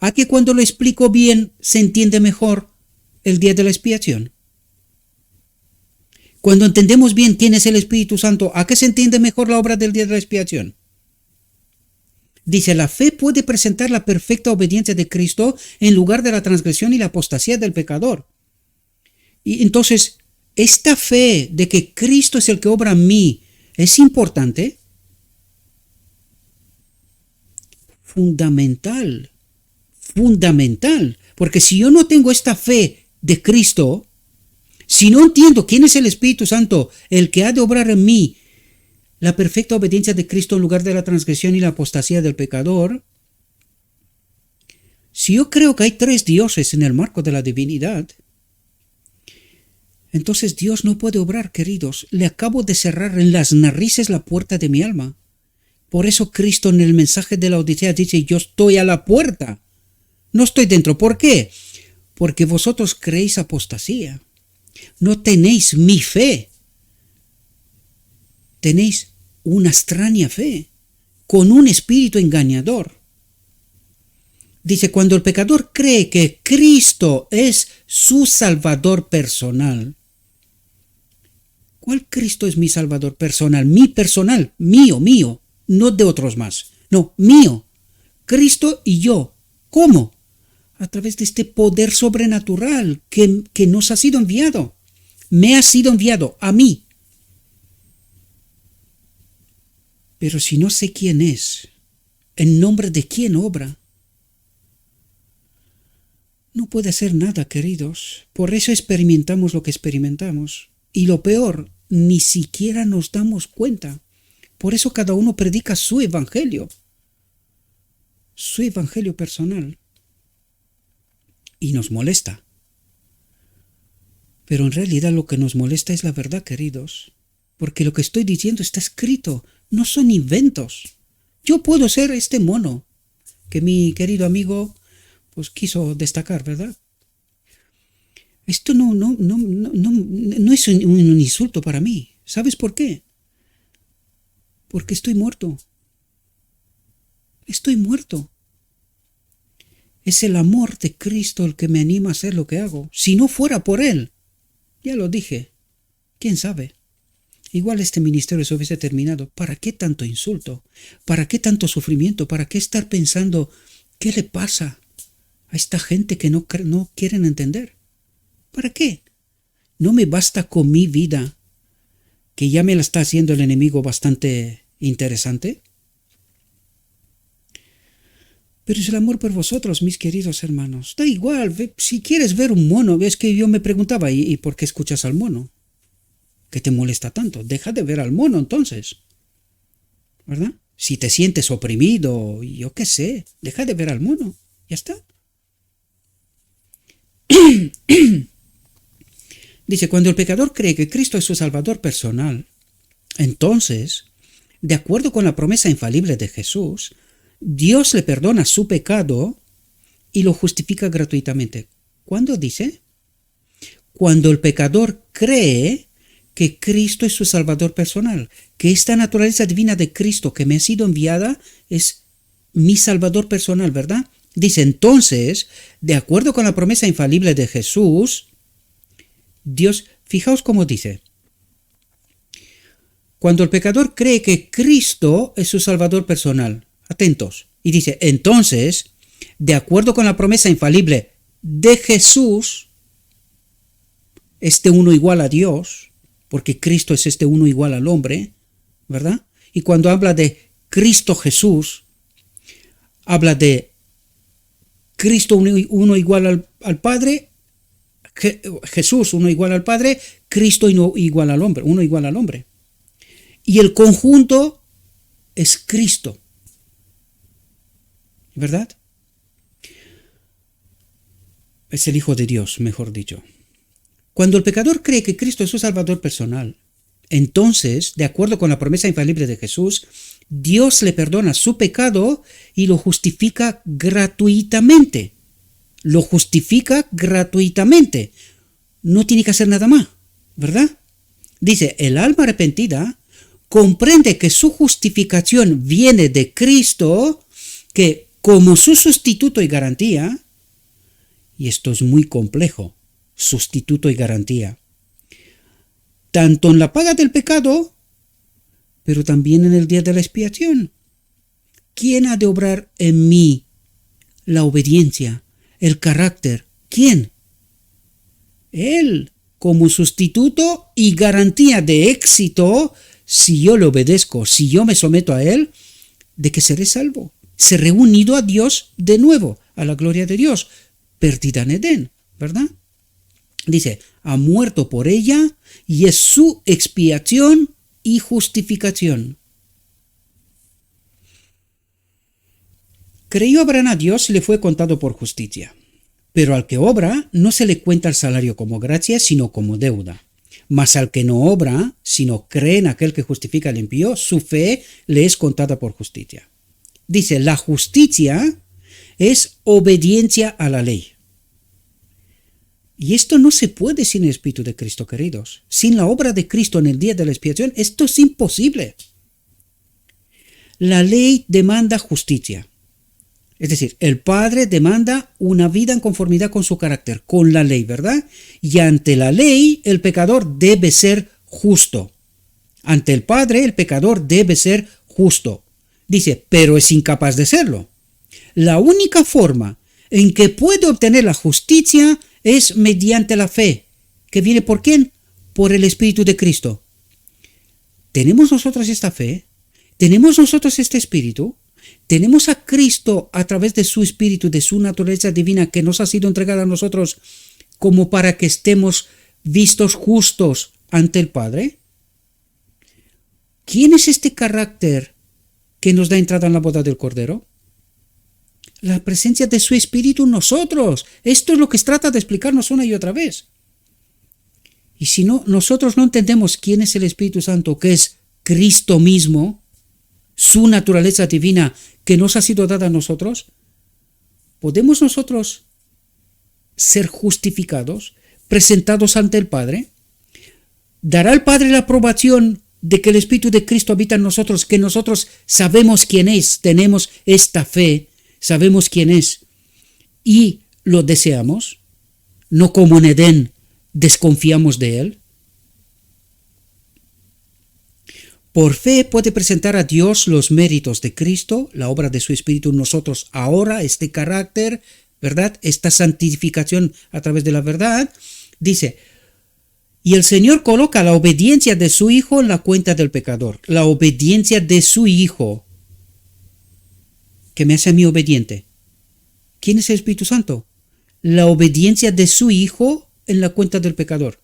¿A que cuando lo explico bien se entiende mejor el día de la expiación? Cuando entendemos bien quién es el Espíritu Santo, ¿a qué se entiende mejor la obra del día de la expiación? Dice, la fe puede presentar la perfecta obediencia de Cristo en lugar de la transgresión y la apostasía del pecador. Y entonces, esta fe de que Cristo es el que obra en mí, ¿es importante? fundamental, fundamental, porque si yo no tengo esta fe de Cristo, si no entiendo quién es el Espíritu Santo, el que ha de obrar en mí la perfecta obediencia de Cristo en lugar de la transgresión y la apostasía del pecador, si yo creo que hay 3 dioses en el marco de la divinidad, entonces Dios no puede obrar, queridos. Le acabo de cerrar en las narices la puerta de mi alma. Por eso Cristo en el mensaje de la Odisea dice, yo estoy a la puerta. No estoy dentro. ¿Por qué? Porque vosotros creéis apostasía. No tenéis mi fe. Tenéis una extraña fe, con un espíritu engañador. Dice, cuando el pecador cree que Cristo es su Salvador personal. ¿Cuál Cristo es mi Salvador personal? Mi personal, mío, no de otros más. No, mío. Cristo y yo. ¿Cómo? A través de este poder sobrenatural que nos ha sido enviado. Me ha sido enviado a mí. Pero si no sé quién es, en nombre de quién obra, no puede hacer nada, queridos. Por eso experimentamos lo que experimentamos. Y lo peor, ni siquiera nos damos cuenta. Por eso cada uno predica su evangelio personal. Y nos molesta. Pero en realidad lo que nos molesta es la verdad, queridos. Porque lo que estoy diciendo está escrito. No son inventos. Yo puedo ser este mono que mi querido amigo pues quiso destacar, ¿verdad? Esto no es un insulto para mí. ¿Sabes por qué? Porque estoy muerto. Estoy muerto. Es el amor de Cristo el que me anima a hacer lo que hago. Si no fuera por Él, ya lo dije, ¿quién sabe? Igual este ministerio se hubiese terminado. ¿Para qué tanto insulto? ¿Para qué tanto sufrimiento? ¿Para qué estar pensando qué le pasa a esta gente que no quieren entender? ¿Para qué? ¿No me basta con mi vida, que ya me la está haciendo el enemigo bastante interesante? Pero es el amor por vosotros, mis queridos hermanos. Da igual, si quieres ver un mono, es que yo me preguntaba, ¿y por qué escuchas al mono? ¿Qué te molesta tanto? Deja de ver al mono entonces, ¿verdad? Si te sientes oprimido, yo qué sé, deja de ver al mono, ya está. Dice, cuando el pecador cree que Cristo es su Salvador personal, entonces, de acuerdo con la promesa infalible de Jesús, Dios le perdona su pecado y lo justifica gratuitamente. ¿Cuándo dice? Cuando el pecador cree que Cristo es su Salvador personal, que esta naturaleza divina de Cristo que me ha sido enviada es mi Salvador personal, ¿verdad? Dice, entonces, de acuerdo con la promesa infalible de Jesús, Dios, fijaos cómo dice, cuando el pecador cree que Cristo es su Salvador personal, atentos, y dice, entonces, de acuerdo con la promesa infalible de Jesús, este uno igual a Dios, porque Cristo es este uno igual al hombre, ¿verdad? Y cuando habla de Cristo Jesús, habla de Cristo uno igual al Padre, Jesús uno igual al Padre, Cristo igual al hombre, uno igual al hombre. Y el conjunto es Cristo, ¿verdad? Es el Hijo de Dios, mejor dicho. Cuando el pecador cree que Cristo es su Salvador personal, entonces, de acuerdo con la promesa infalible de Jesús, Dios le perdona su pecado y lo justifica gratuitamente. Lo justifica gratuitamente. No tiene que hacer nada más, ¿verdad? Dice, el alma arrepentida comprende que su justificación viene de Cristo, que como su sustituto y garantía, y esto es muy complejo, sustituto y garantía, tanto en la paga del pecado, pero también en el día de la expiación. ¿Quién ha de obrar en mí la obediencia, el carácter? ¿Quién? Él, como sustituto y garantía de éxito, si yo le obedezco, si yo me someto a Él, de que seré salvo. se reunido a Dios de nuevo, a la gloria de Dios, perdida en Edén, ¿verdad? Dice, ha muerto por ella y es su expiación y justificación. Creyó Abraham a Dios y le fue contado por justicia. Pero al que obra no se le cuenta el salario como gracia, sino como deuda. Mas al que no obra, sino cree en aquel que justifica al impío, su fe le es contada por justicia. Dice, la justicia es obediencia a la ley. Y esto no se puede sin el Espíritu de Cristo, queridos. Sin la obra de Cristo en el día de la expiación, esto es imposible. La ley demanda justicia. Es decir, el Padre demanda una vida en conformidad con su carácter, con la ley, ¿verdad? Y ante la ley, el pecador debe ser justo. Ante el Padre, el pecador debe ser justo. Dice, pero es incapaz de serlo. La única forma en que puede obtener la justicia es mediante la fe. ¿Que viene por quién? Por el Espíritu de Cristo. ¿Tenemos nosotros esta fe? ¿Tenemos nosotros este Espíritu? ¿Tenemos a Cristo a través de su Espíritu, de su naturaleza divina que nos ha sido entregada a nosotros como para que estemos vistos justos ante el Padre? ¿Quién es este carácter que nos da entrada en la boda del Cordero? La presencia de su Espíritu en nosotros. Esto es lo que trata de explicarnos una y otra vez. Y si no, nosotros no entendemos quién es el Espíritu Santo, que es Cristo mismo, su naturaleza divina que nos ha sido dada a nosotros, ¿podemos nosotros ser justificados, presentados ante el Padre? ¿Dará el Padre la aprobación de que el Espíritu de Cristo habita en nosotros, que nosotros sabemos quién es, tenemos esta fe, sabemos quién es y lo deseamos? No como en Edén desconfiamos de él. Por fe puede presentar a Dios los méritos de Cristo, la obra de su Espíritu en nosotros ahora, este carácter, ¿verdad? Esta santificación a través de la verdad. Dice, y el Señor coloca la obediencia de su Hijo en la cuenta del pecador. La obediencia de su Hijo, que me hace a mí obediente. ¿Quién es el Espíritu Santo? La obediencia de su Hijo en la cuenta del pecador.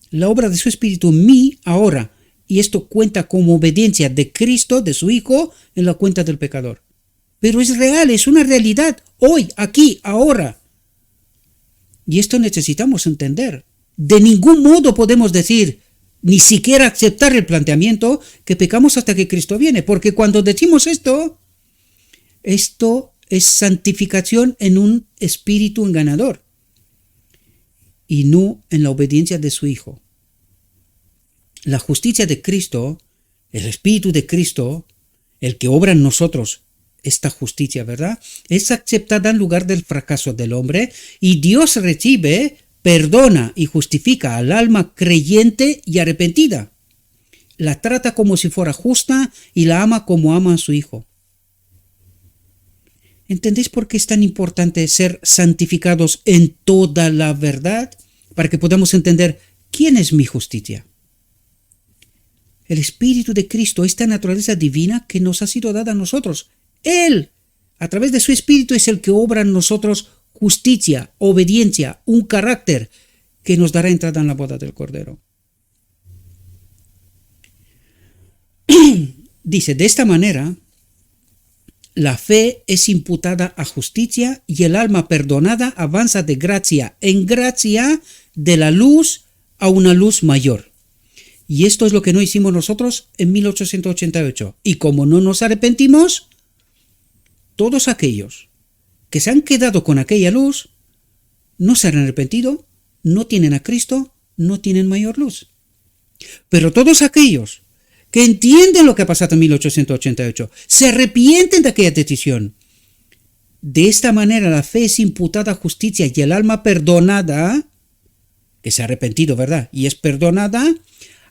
La obra de su Espíritu en mí ahora. Y esto cuenta como obediencia de Cristo, de su Hijo, en la cuenta del pecador. Pero es real, es una realidad, hoy, aquí, ahora. Y esto necesitamos entender. De ningún modo podemos decir, ni siquiera aceptar el planteamiento, que pecamos hasta que Cristo viene. Porque cuando decimos esto es santificación en un espíritu engañador. Y no en la obediencia de su Hijo. La justicia de Cristo, el Espíritu de Cristo, el que obra en nosotros esta justicia, ¿verdad? Es aceptada en lugar del fracaso del hombre y Dios recibe, perdona y justifica al alma creyente y arrepentida. La trata como si fuera justa y la ama como ama a su Hijo. ¿Entendéis por qué es tan importante ser santificados en toda la verdad? Para que podamos entender quién es mi justicia. El Espíritu de Cristo, esta naturaleza divina que nos ha sido dada a nosotros. Él, a través de su Espíritu, es el que obra en nosotros justicia, obediencia, un carácter que nos dará entrada en la boda del Cordero. Dice, de esta manera, la fe es imputada a justicia y el alma perdonada avanza de gracia en gracia, de la luz a una luz mayor. Y esto es lo que no hicimos nosotros en 1888. Y como no nos arrepentimos, todos aquellos que se han quedado con aquella luz, no se han arrepentido, no tienen a Cristo, no tienen mayor luz. Pero todos aquellos que entienden lo que ha pasado en 1888, se arrepienten de aquella decisión. De esta manera la fe es imputada a justicia y el alma perdonada, que se ha arrepentido, ¿verdad? Y es perdonada,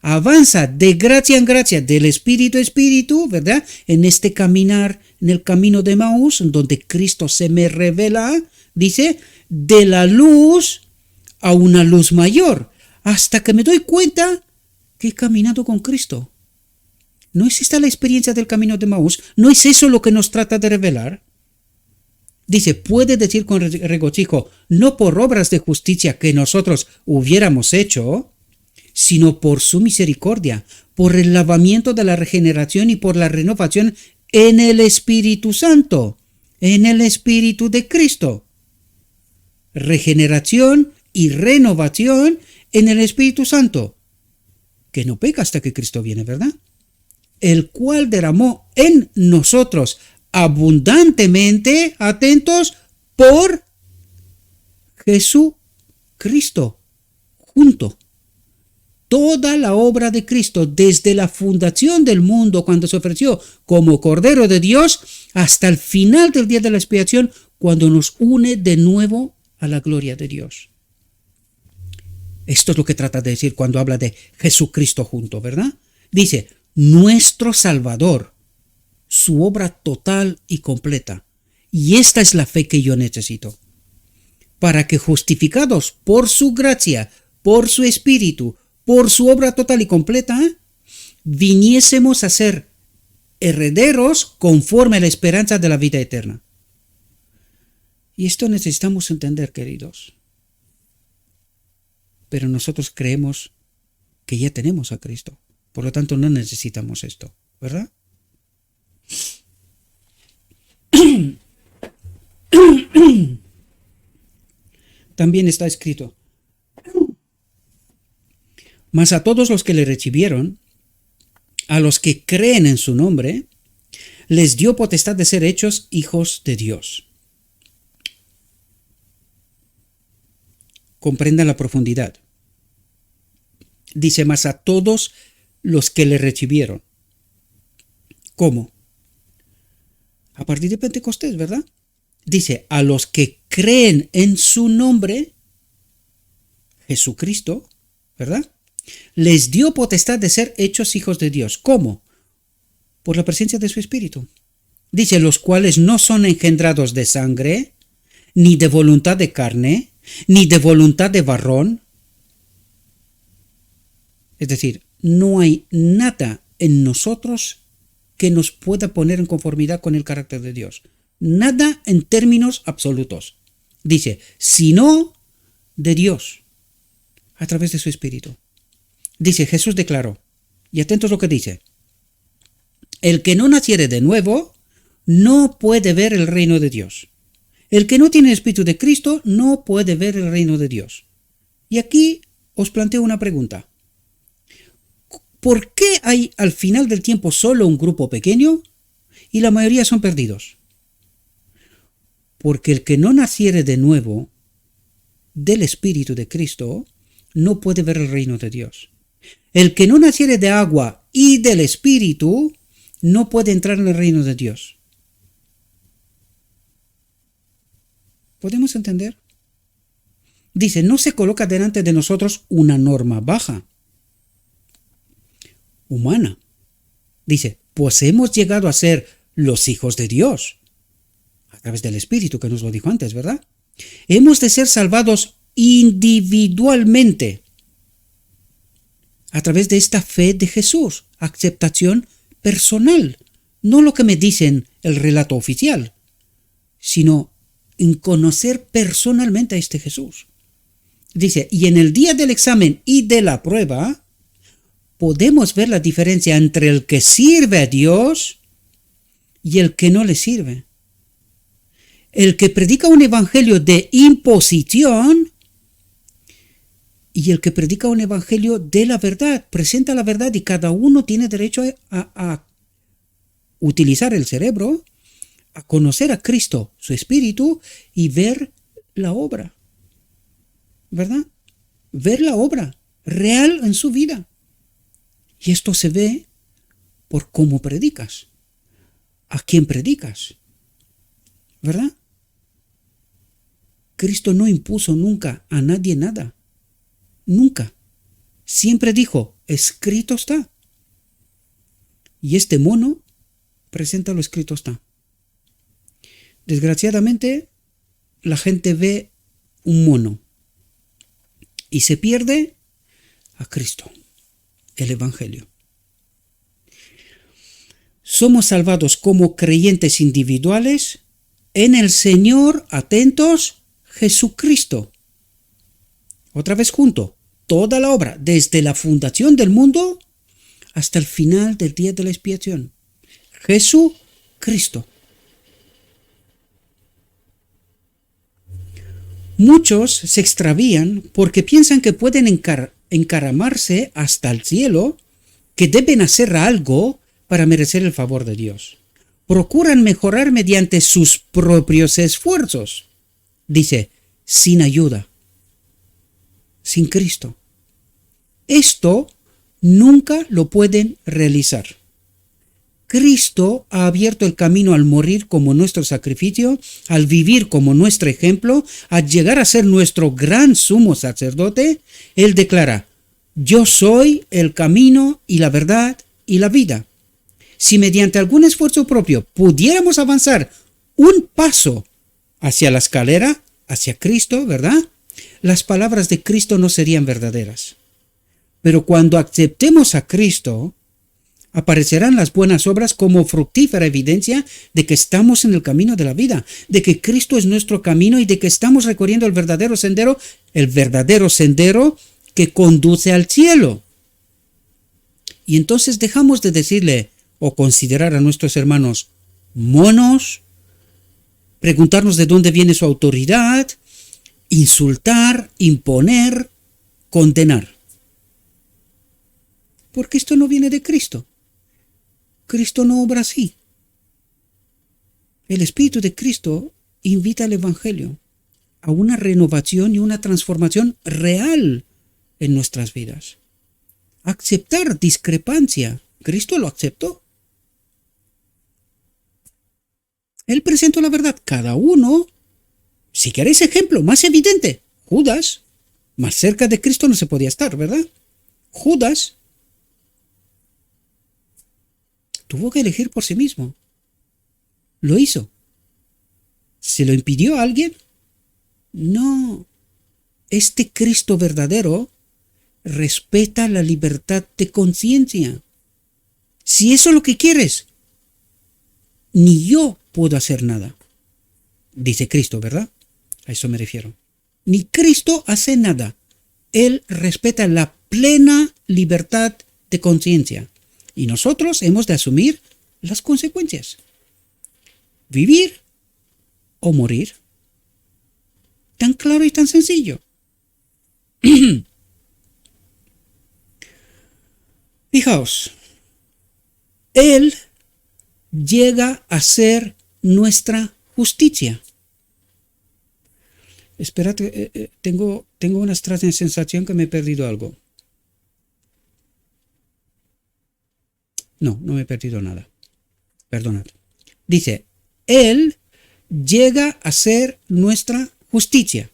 avanza de gracia en gracia, del espíritu a espíritu, ¿verdad? En este caminar, en el camino de Emaús, donde Cristo se me revela, dice, de la luz a una luz mayor, hasta que me doy cuenta que he caminado con Cristo. ¿No es esta la experiencia del camino de Maús? ¿No es eso lo que nos trata de revelar? Dice, puede decir con regocijo, no por obras de justicia que nosotros hubiéramos hecho, sino por su misericordia, por el lavamiento de la regeneración y por la renovación en el Espíritu Santo, en el Espíritu de Cristo. Regeneración y renovación en el Espíritu Santo, que no peca hasta que Cristo viene, ¿verdad? El cual derramó en nosotros abundantemente, atentos, por Jesucristo, junto. Toda la obra de Cristo, desde la fundación del mundo, cuando se ofreció como Cordero de Dios, hasta el final del día de la expiación, cuando nos une de nuevo a la gloria de Dios. Esto es lo que trata de decir cuando habla de Jesucristo junto, ¿verdad? Dice, nuestro Salvador, su obra total y completa. Y esta es la fe que yo necesito. Para que justificados por su gracia, por su Espíritu, por su obra total y completa, viniésemos a ser herederos conforme a la esperanza de la vida eterna. Y esto necesitamos entender, queridos. Pero nosotros creemos que ya tenemos a Cristo. Por lo tanto, no necesitamos esto, ¿verdad? También está escrito, mas a todos los que le recibieron, a los que creen en su nombre, les dio potestad de ser hechos hijos de Dios. Comprendan la profundidad. Dice, mas a todos los que le recibieron. ¿Cómo? A partir de Pentecostés, ¿verdad? Dice, a los que creen en su nombre, Jesucristo, ¿verdad? Les dio potestad de ser hechos hijos de Dios. ¿Cómo? Por la presencia de su Espíritu. Dice, los cuales no son engendrados de sangre, ni de voluntad de carne, ni de voluntad de varón. Es decir, no hay nada en nosotros que nos pueda poner en conformidad con el carácter de Dios. Nada en términos absolutos. Dice, sino de Dios, a través de su Espíritu. Dice, Jesús declaró, y atentos a lo que dice, el que no naciere de nuevo no puede ver el reino de Dios. El que no tiene el Espíritu de Cristo no puede ver el reino de Dios. Y aquí os planteo una pregunta. ¿Por qué hay al final del tiempo solo un grupo pequeño y la mayoría son perdidos? Porque el que no naciere de nuevo del Espíritu de Cristo no puede ver el reino de Dios. El que no naciere de agua y del Espíritu no puede entrar en el reino de Dios. ¿Podemos entender? Dice, no se coloca delante de nosotros una norma baja, humana. Dice, pues hemos llegado a ser los hijos de Dios, a través del Espíritu, que nos lo dijo antes, ¿verdad? Hemos de ser salvados individualmente, a través de esta fe de Jesús, aceptación personal, no lo que me dicen el relato oficial, sino en conocer personalmente a este Jesús. Dice, y en el día del examen y de la prueba, podemos ver la diferencia entre el que sirve a Dios y el que no le sirve. El que predica un evangelio de imposición y el que predica un evangelio de la verdad, presenta la verdad y cada uno tiene derecho a utilizar el cerebro, a conocer a Cristo, su Espíritu y ver la obra, ¿verdad? Ver la obra real en su vida. Y esto se ve por cómo predicas, a quién predicas, ¿verdad? Cristo no impuso nunca a nadie nada. Nunca. Siempre dijo, escrito está. Y este mono presenta lo escrito está. Desgraciadamente, la gente ve un mono y se pierde a Cristo, el Evangelio. somos salvados como creyentes individuales en el Señor, atentos, Jesucristo. Otra vez junto, toda la obra, desde la fundación del mundo hasta el final del día de la expiación. Jesucristo. Muchos se extravían porque piensan que pueden encaramarse hasta el cielo, que deben hacer algo para merecer el favor de Dios. Procuran mejorar mediante sus propios esfuerzos. Dice, sin ayuda, sin Cristo. Esto nunca lo pueden realizar. Cristo ha abierto el camino al morir como nuestro sacrificio, al vivir como nuestro ejemplo, al llegar a ser nuestro gran sumo sacerdote. Él declara, yo soy el camino y la verdad y la vida. Si mediante algún esfuerzo propio pudiéramos avanzar un paso hacia la escalera, hacia Cristo, ¿verdad? Las palabras de Cristo no serían verdaderas. Pero cuando aceptemos a Cristo, aparecerán las buenas obras como fructífera evidencia de que estamos en el camino de la vida, de que Cristo es nuestro camino y de que estamos recorriendo el verdadero sendero que conduce al cielo. Y entonces dejamos de decirle o considerar a nuestros hermanos monos, preguntarnos de dónde viene su autoridad, insultar, imponer, condenar. Porque esto no viene de Cristo. Cristo no obra así. El Espíritu de Cristo invita al Evangelio a una renovación y una transformación real en nuestras vidas. Aceptar discrepancia. Cristo lo aceptó. Él presentó la verdad. Cada uno, si queréis ejemplo más evidente, Judas, más cerca de Cristo no se podía estar, ¿verdad? Judas tuvo que elegir por sí mismo. Lo hizo. ¿Se lo impidió a alguien? No. Este Cristo verdadero respeta la libertad de conciencia. Si eso es lo que quieres, ni yo puedo hacer nada. Dice Cristo, ¿verdad? A eso me refiero. Ni Cristo hace nada. Él respeta la plena libertad de conciencia. Y nosotros hemos de asumir las consecuencias. Vivir o morir. Tan claro y tan sencillo. Fijaos, Él llega a ser nuestra justicia. Espérate, tengo una extraña sensación que me he perdido algo. No me he perdido nada. Perdonad. Dice, Él llega a ser nuestra justicia.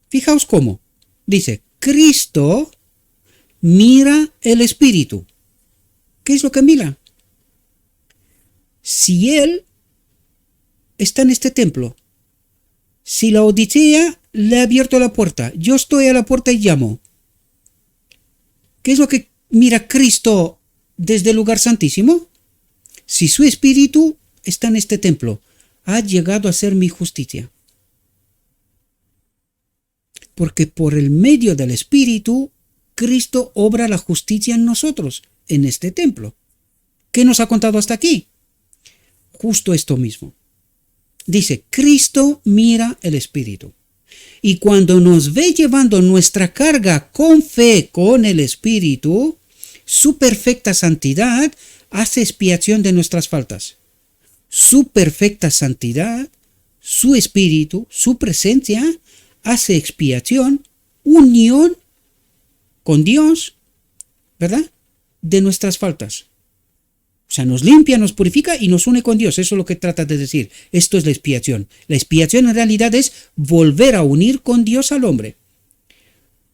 Fijaos cómo. Dice, Cristo mira el Espíritu. ¿Qué es lo que mira? Si Él está en este templo, si la Odisea le ha abierto la puerta, yo estoy a la puerta y llamo. ¿Qué es lo que mira Cristo desde el lugar santísimo? Si su Espíritu está en este templo, ha llegado a ser mi justicia. Porque por el medio del Espíritu, Cristo obra la justicia en nosotros, en este templo. ¿Qué nos ha contado hasta aquí? Justo esto mismo. Dice, Cristo mira el Espíritu. Y cuando nos ve llevando nuestra carga con fe con el Espíritu, su perfecta santidad hace expiación de nuestras faltas. Su perfecta santidad, su Espíritu, su presencia, hace expiación, unión con Dios, ¿verdad? De nuestras faltas. O sea, nos limpia, nos purifica y nos une con Dios. Eso es lo que trata de decir. Esto es la expiación. La expiación en realidad es volver a unir con Dios al hombre.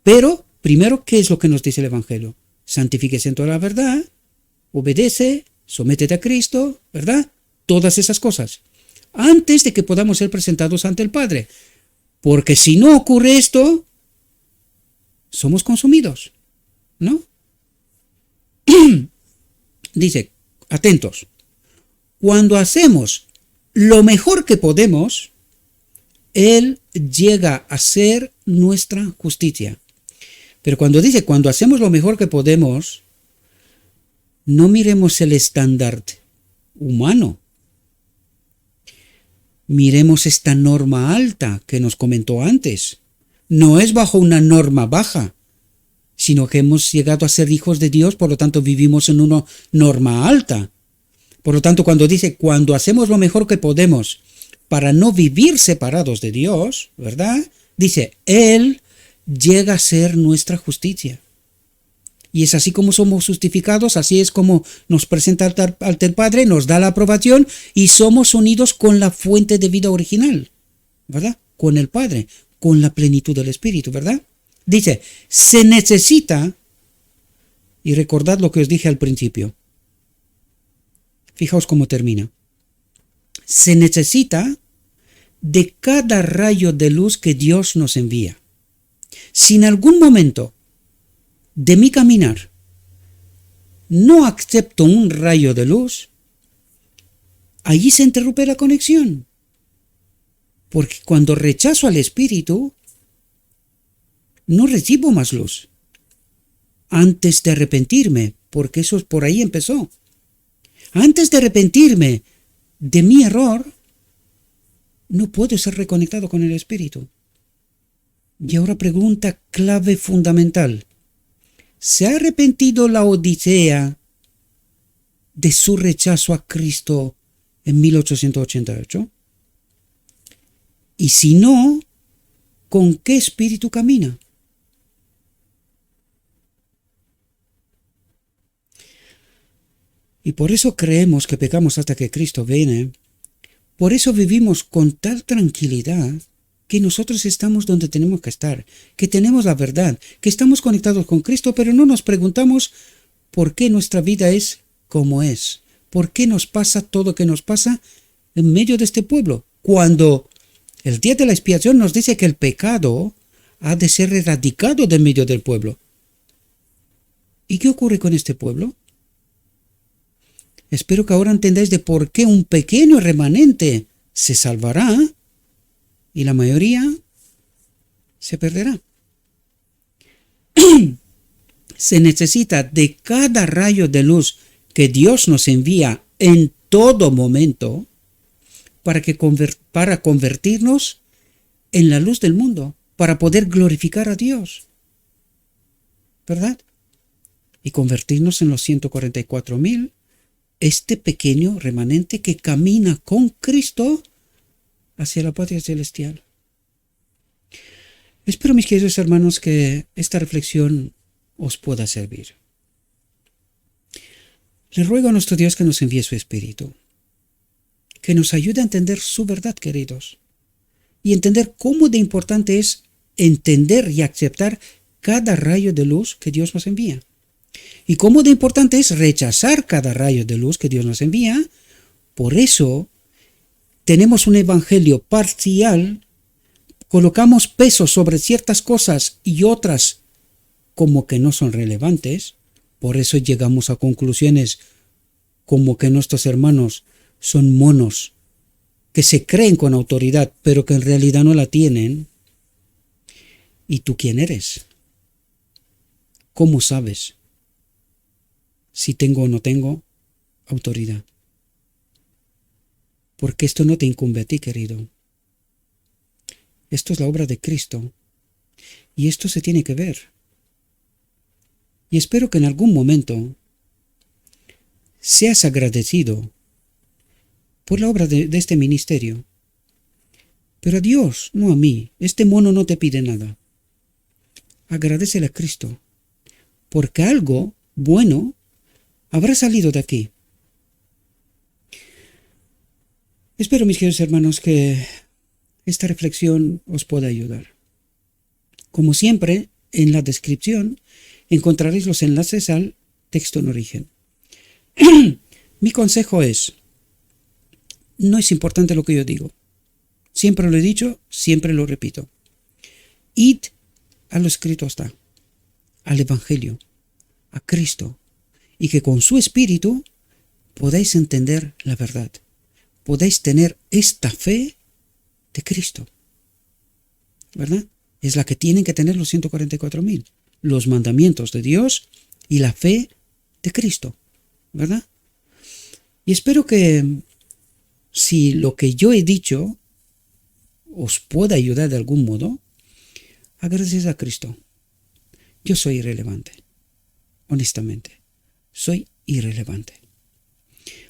Pero, primero, ¿qué es lo que nos dice el Evangelio? Santifíquese en toda la verdad, obedece, sométete a Cristo, ¿verdad? Todas esas cosas. Antes de que podamos ser presentados ante el Padre. Porque si no ocurre esto, somos consumidos, ¿no? Dice, Atentos. Cuando hacemos lo mejor que podemos, Él llega a ser nuestra justicia. Pero cuando dice cuando hacemos lo mejor que podemos, no miremos el estándar humano. Miremos esta norma alta que nos comentó antes. No es bajo una norma baja, sino que hemos llegado a ser hijos de Dios, por lo tanto vivimos en una norma alta. Por lo tanto, cuando dice cuando hacemos lo mejor que podemos para no vivir separados de Dios, ¿verdad? Dice, Él llega a ser nuestra justicia. Y es así como somos justificados, así es como nos presenta ante el Padre, nos da la aprobación y somos unidos con la fuente de vida original, ¿verdad? Con el Padre, con la plenitud del Espíritu, ¿verdad? Dice, se necesita, y recordad lo que os dije al principio, fijaos cómo termina, se necesita de cada rayo de luz que Dios nos envía. Si en algún momento de mi caminar no acepto un rayo de luz, allí se interrumpe la conexión. Porque cuando rechazo al Espíritu, no recibo más luz. Antes de arrepentirme, porque eso por ahí empezó. Antes de arrepentirme de mi error, no puedo ser reconectado con el Espíritu. Y ahora pregunta clave fundamental. ¿Se ha arrepentido la Odisea de su rechazo a Cristo en 1888? Y si no, ¿con qué espíritu camina? Y por eso creemos que pecamos hasta que Cristo viene. Por eso vivimos con tal tranquilidad que nosotros estamos donde tenemos que estar, que tenemos la verdad, que estamos conectados con Cristo, pero no nos preguntamos por qué nuestra vida es como es, por qué nos pasa todo lo que nos pasa en medio de este pueblo, cuando el día de la expiación nos dice que el pecado ha de ser erradicado de medio del pueblo. ¿Y qué ocurre con este pueblo? Espero que ahora entendáis de por qué un pequeño remanente se salvará y la mayoría se perderá. Se necesita de cada rayo de luz que Dios nos envía en todo momento para convertirnos en la luz del mundo, para poder glorificar a Dios, ¿verdad? Y convertirnos en los 144,000, este pequeño remanente que camina con Cristo hacia la patria celestial. Espero, mis queridos hermanos, que esta reflexión os pueda servir. Le ruego a nuestro Dios que nos envíe su Espíritu, que nos ayude a entender su verdad, queridos, y entender cómo de importante es entender y aceptar cada rayo de luz que Dios nos envía. Y cómo de importante es rechazar cada rayo de luz que Dios nos envía. Por eso tenemos un evangelio parcial, colocamos peso sobre ciertas cosas y otras como que no son relevantes. Por eso llegamos a conclusiones como que nuestros hermanos son monos, que se creen con autoridad, pero que en realidad no la tienen. ¿Y tú quién eres? ¿Cómo sabes si tengo o no tengo autoridad? Porque esto no te incumbe a ti, querido. Esto es la obra de Cristo. Y esto se tiene que ver. Y espero que en algún momento seas agradecido por la obra de este ministerio. Pero a Dios, no a mí. Este mono no te pide nada. Agradécele a Cristo. Porque algo bueno habrá salido de aquí. Espero, mis queridos hermanos, que esta reflexión os pueda ayudar. Como siempre, en la descripción encontraréis los enlaces al texto en origen. Mi consejo es, no es importante lo que yo digo. Siempre lo he dicho, siempre lo repito. Id a lo escrito está, al Evangelio, a Cristo, y que con su Espíritu podéis entender la verdad, podéis tener esta fe de Cristo, ¿verdad? Es la que tienen que tener los 144.000, los mandamientos de Dios y la fe de Cristo, ¿verdad? Y espero que si lo que yo he dicho os pueda ayudar de algún modo, agradecer a Cristo. Yo soy irrelevante, honestamente, soy irrelevante.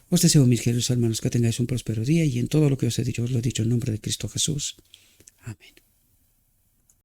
Os deseo, mis queridos hermanos, que tengáis un próspero día y en todo lo que os he dicho, os lo he dicho en nombre de Cristo Jesús. Amén.